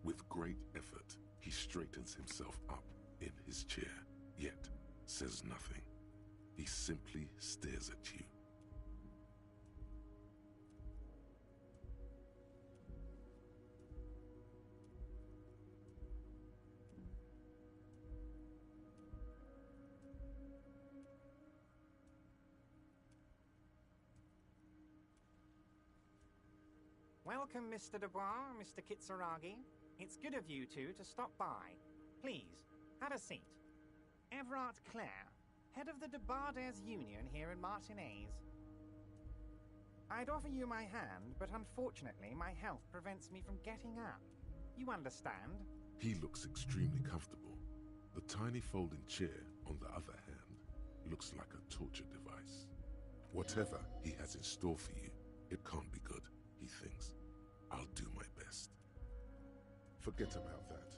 With great effort, he straightens himself up in his chair, yet says nothing. He simply stares at you. Welcome, Mr. Dubois, Mr. Kitsuragi. It's good of you two to stop by. Please, have a seat. Everard Clare, head of the Debarders Union here in Martinez. I'd offer you my hand, but unfortunately my health prevents me from getting up. You understand? He looks extremely comfortable. The tiny folding chair, on the other hand, looks like a torture device. Whatever he has in store for you, it can't be good, he thinks. I'll do my best. Forget about that.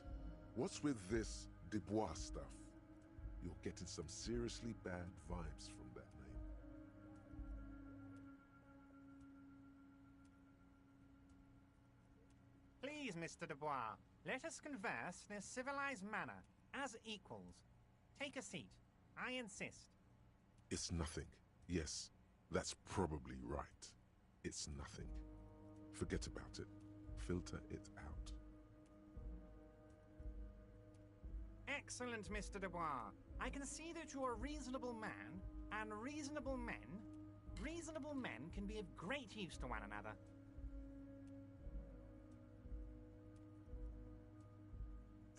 What's with this Dubois stuff? You're getting some seriously bad vibes from that name. Please, Mr. Dubois, let us converse in a civilized manner, as equals. Take a seat. I insist. It's nothing. Yes, that's probably right. It's nothing. Forget about it. Filter it out. Excellent, Mr. Dubois. I can see that you are a reasonable man, and reasonable men can be of great use to one another.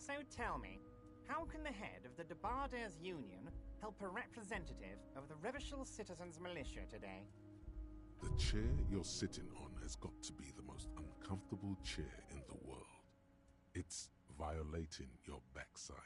So tell me, how can the head of the Debarders Union help a representative of the Revachol Citizens Militia today? The chair you're sitting on has got to be the most uncomfortable chair in the world. It's violating your backside.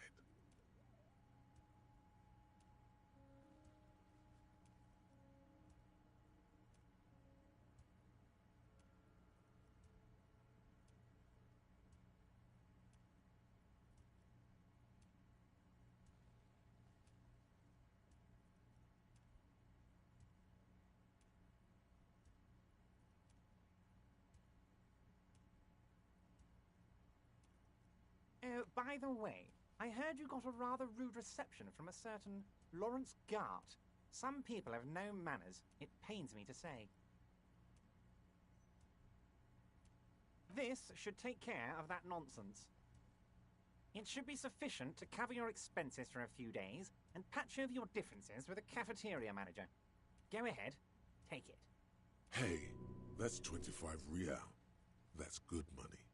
Oh, by the way, I heard you got a rather rude reception from a certain Lawrence Gart. Some people have no manners, it pains me to say. This should take care of that nonsense. It should be sufficient to cover your expenses for a few days and patch over your differences with a cafeteria manager. Go ahead, take it. Hey, that's 25 real. That's good money.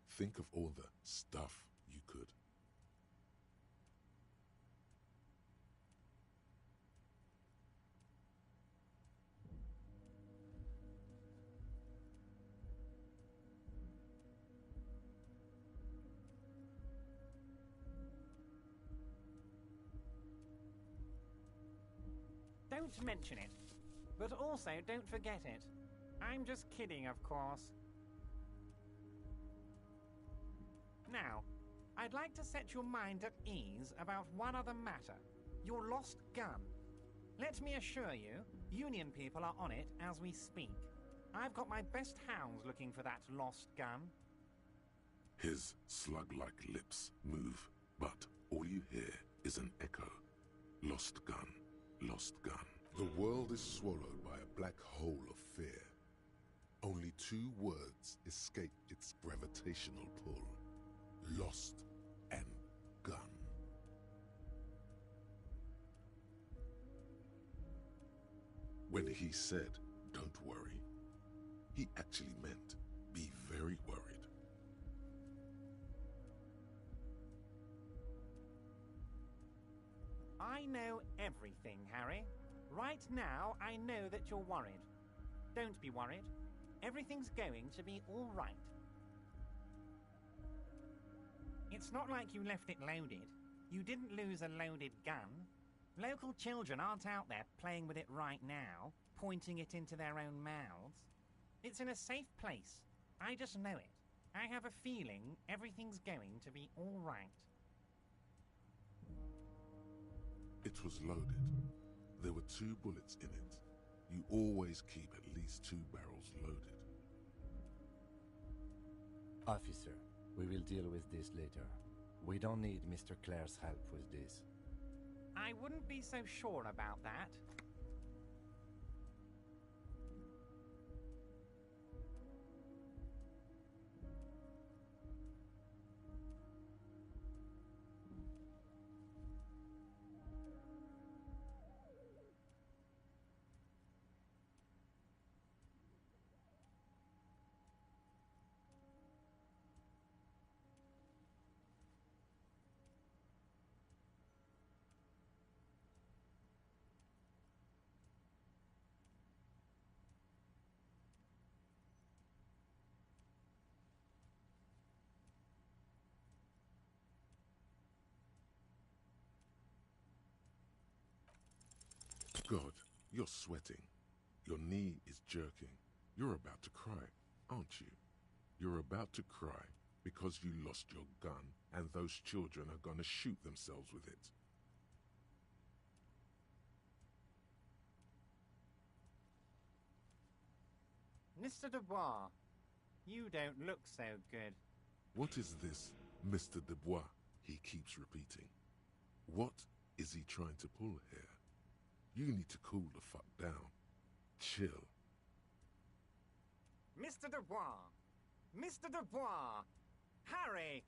Think of all the stuff you could. Don't mention it, but also don't forget it. I'm just kidding, of course. Now, I'd like to set your mind at ease about one other matter. Your lost gun. Let me assure you, Union people are on it as we speak. I've got my best hounds looking for that lost gun. His slug-like lips move, but all you hear is an echo. Lost gun, lost gun. The world is swallowed by a black hole of fear. Only two words escape its gravitational pull. Lost and gun. When he said, "Don't worry," he actually meant, be very worried. I know everything, Harry. Right now, I know that you're worried. Don't be worried. Everything's going to be all right. It's not like you left it loaded. You didn't lose a loaded gun. Local children aren't out there playing with it right now, pointing it into their own mouths. It's in a safe place. I just know it. I have a feeling everything's going to be all right. It was loaded. There were 2 bullets in it. You always keep at least 2 barrels loaded. Officer, we will deal with this later. We don't need Mr. Clare's help with this. I wouldn't be so sure about that. God, you're sweating. Your knee is jerking. You're about to cry, aren't you? You're about to cry because you lost your gun and those children are gonna shoot themselves with it. Mr. Dubois, you don't look so good. What is this Mr. Dubois he keeps repeating? What is he trying to pull here? You need to cool the fuck down. Chill. Mr. Dubois! Mr. Dubois! Harry!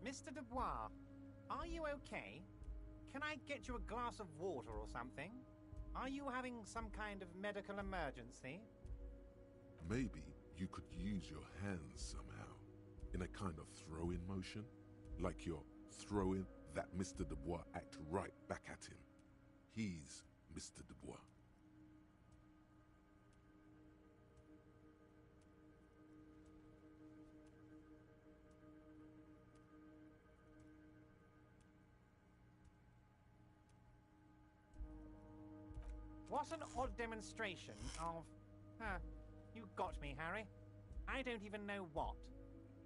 Mr. Dubois, are you okay? Can I get you a glass of water or something? Are you having some kind of medical emergency? Maybe you could use your hands somehow, in a kind of throw-in motion, like you're throwing that Mr. Dubois act right back at him. He's Mr. Dubois. What an odd demonstration of... you got me, Harry. I don't even know what.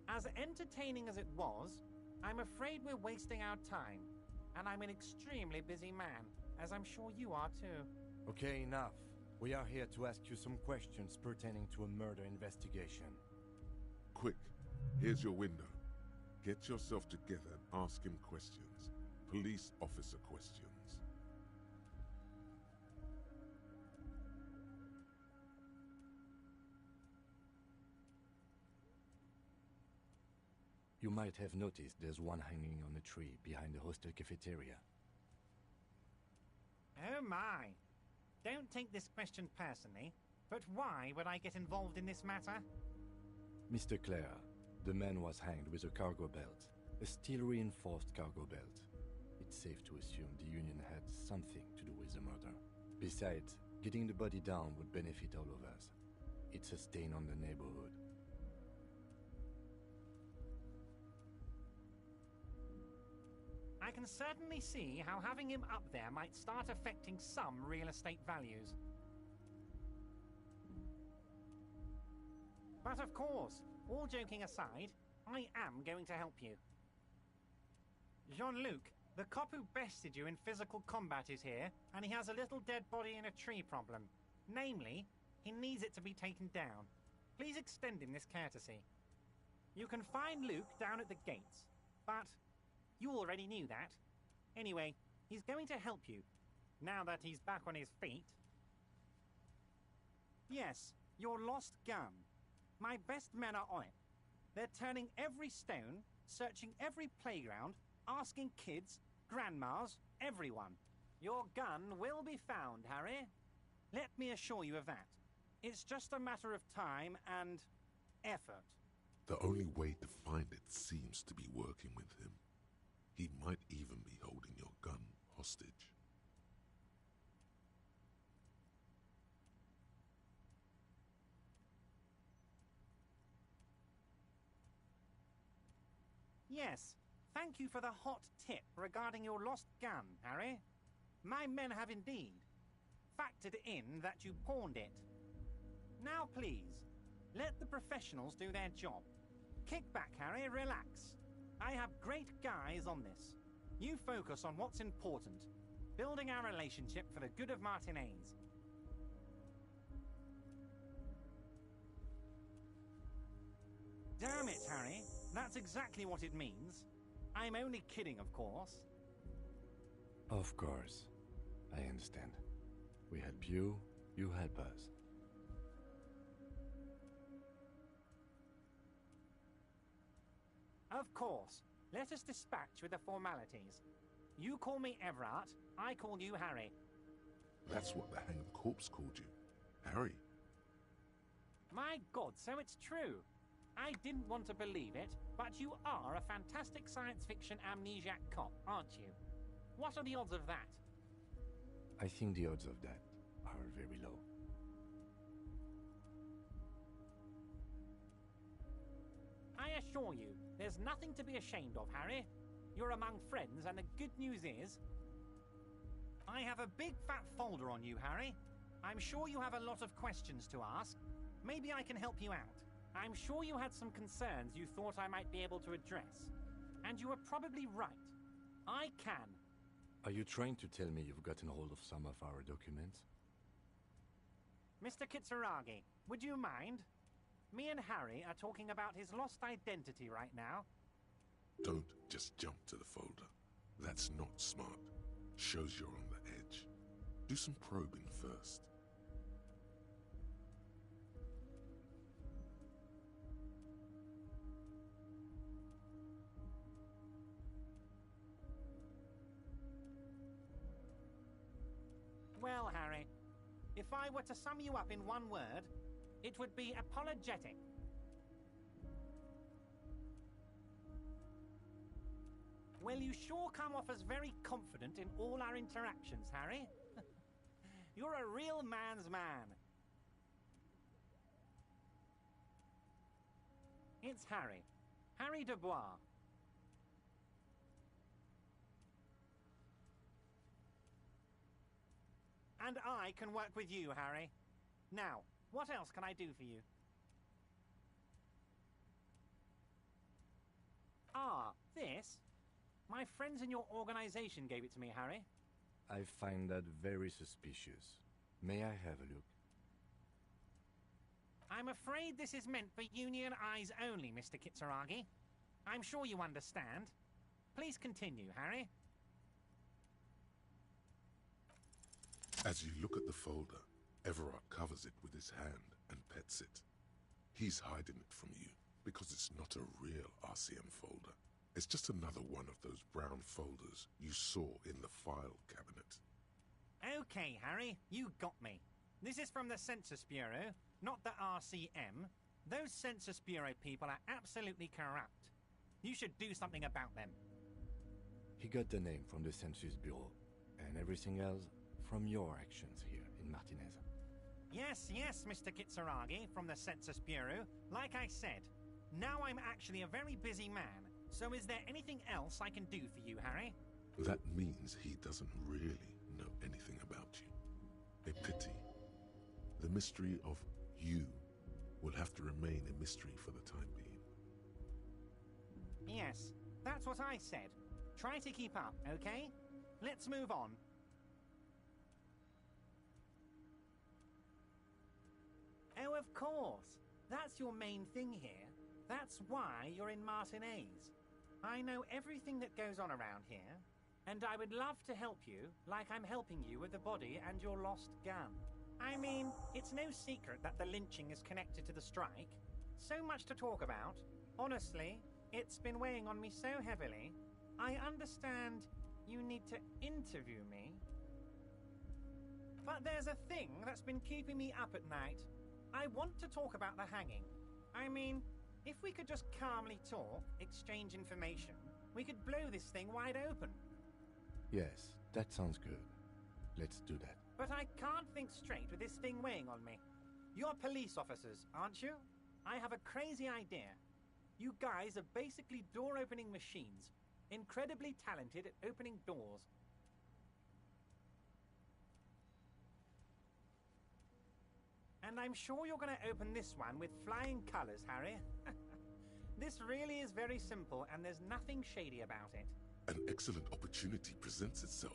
As entertaining as it was, I'm afraid we're wasting our time. And I'm an extremely busy man, as I'm sure you are too. Okay, enough. We are here to ask you some questions pertaining to a murder investigation. Quick, here's your window. Get yourself together and ask him questions. Police officer questions. You might have noticed there's one hanging on a tree behind the hostel cafeteria. Oh my! Don't take this question personally, but why would I get involved in this matter? Mr. Clare, the man was hanged with a cargo belt, a steel-reinforced cargo belt. It's safe to assume the Union had something to do with the murder. Besides, getting the body down would benefit all of us. It's a stain on the neighborhood. I can certainly see how having him up there might start affecting some real estate values. But of course, all joking aside, I am going to help you. Jean-Luc, the cop who bested you in physical combat is here, and he has a little dead body in a tree problem. Namely, he needs it to be taken down. Please extend him this courtesy. You can find Luke down at the gates, but... you already knew that. Anyway, he's going to help you, now that he's back on his feet. Yes, your lost gun. My best men are on it. They're turning every stone, searching every playground, asking kids, grandmas, everyone. Your gun will be found, Harry. Let me assure you of that. It's just a matter of time and effort. The only way to find it seems to be working with him. He might even be holding your gun hostage. Yes, thank you for the hot tip regarding your lost gun, Harry. My men have indeed factored in that you pawned it. Now please, let the professionals do their job. Kick back, Harry, relax. I have great guys on this. You focus on what's important, building our relationship for the good of Martinez. Damn it, Harry. That's exactly what it means. I'm only kidding, of course. Of course. I understand. We help you, you help us. Of course. Let us dispatch with the formalities. You call me Everard, I call you Harry. That's what the hanged corpse called you. Harry. My God, so it's true. I didn't want to believe it, but you are a fantastic science fiction amnesiac cop, aren't you? What are the odds of that? I think the odds of that are very low. I assure you, there's nothing to be ashamed of, Harry. You're among friends, and the good news is... I have a big fat folder on you, Harry. I'm sure you have a lot of questions to ask. Maybe I can help you out. I'm sure you had some concerns you thought I might be able to address. And you were probably right. I can. Are you trying to tell me you've gotten hold of some of our documents? Mr. Kitsuragi, would you mind? Me and Harry are talking about his lost identity right now. Don't just jump to the folder. That's not smart. Shows you're on the edge. Do some probing first. Well, Harry, if I were to sum you up in one word, it would be apologetic. Well, you sure come off as very confident in all our interactions, Harry. You're a real man's man. It's Harry. Harry Dubois. And I can work with you, Harry. Now, what else can I do for you? Ah, this? My friends in your organization gave it to me, Harry. I find that very suspicious. May I have a look? I'm afraid this is meant for Union eyes only, Mr. Kitsuragi. I'm sure you understand. Please continue, Harry. As you look at the folder, Everard covers it with his hand and pets it. He's hiding it from you because it's not a real RCM folder. It's just another one of those brown folders you saw in the file cabinet. Okay, Harry, you got me. This is from the Census Bureau, not the RCM. Those Census Bureau people are absolutely corrupt. You should do something about them. He got the name from the Census Bureau, and everything else from your actions here in Martinez. Yes, Mr. Kitsuragi from the Census Bureau. Like I said, now I'm actually a very busy man. So is there anything else I can do for you, Harry? That means he doesn't really know anything about you. A pity. The mystery of you will have to remain a mystery for the time being. Yes, that's what I said. Try to keep up, okay? Let's move on. Oh, of course. That's your main thing here. That's why you're in Martinez. I know everything that goes on around here, and I would love to help you like I'm helping you with the body and your lost gun. I mean, it's no secret that the lynching is connected to the strike. So much to talk about. Honestly, it's been weighing on me so heavily. I understand you need to interview me. But there's a thing that's been keeping me up at night. I want to talk about the hanging. I mean, if we could just calmly talk, exchange information, we could blow this thing wide open. Yes, that sounds good. Let's do that. But I can't think straight with this thing weighing on me. You're police officers, aren't you? I have a crazy idea. You guys are basically door-opening machines, incredibly talented at opening doors. And I'm sure you're going to open this one with flying colors, Harry. This really is very simple, and there's nothing shady about it. An excellent opportunity presents itself.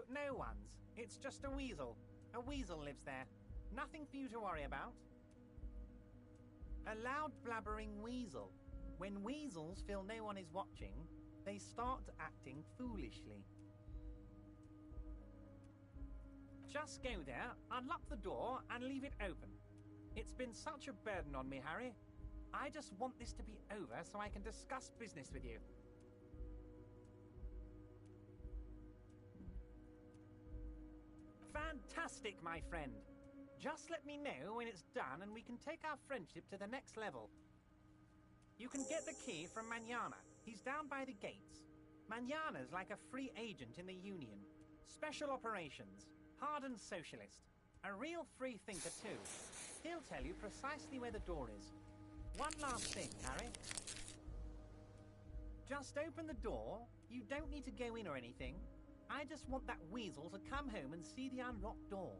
no one's. It's just a weasel. A weasel lives there. Nothing for you to worry about. A loud blabbering weasel. When weasels feel no one is watching, they start acting foolishly. Just go there, unlock the door, and leave it open. It's been such a burden on me, Harry. I just want this to be over so I can discuss business with you. Fantastic, my friend. Just let me know when it's done and we can take our friendship to the next level. You can get the key from Manana. He's down by the gates. Manana's like a free agent in the Union. Special operations. Hardened socialist. A real free thinker too. He'll tell you precisely where the door is. One last thing, Harry. Just open the door. You don't need to go in or anything. I just want that weasel to come home and see the unlocked door.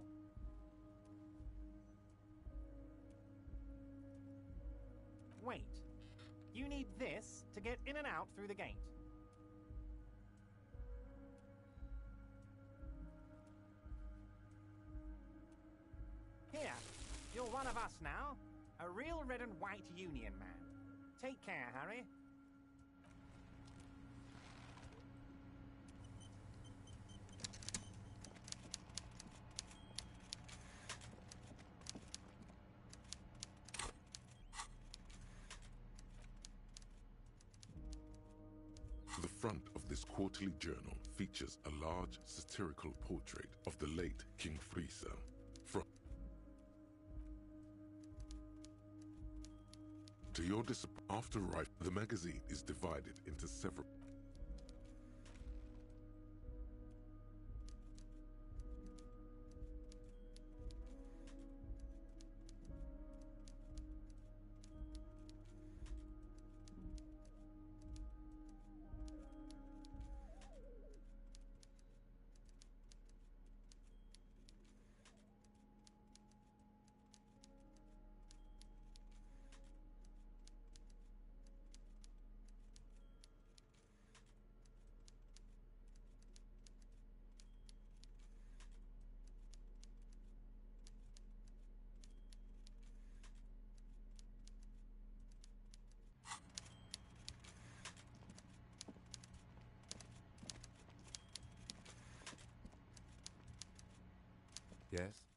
Wait. You need this to get in and out through the gate. Here, you're one of us now. A real red and white Union man. Take care, Harry. The front of this quarterly journal features a large satirical portrait of the late King Frieza. To your after the magazine is divided into several. Yes?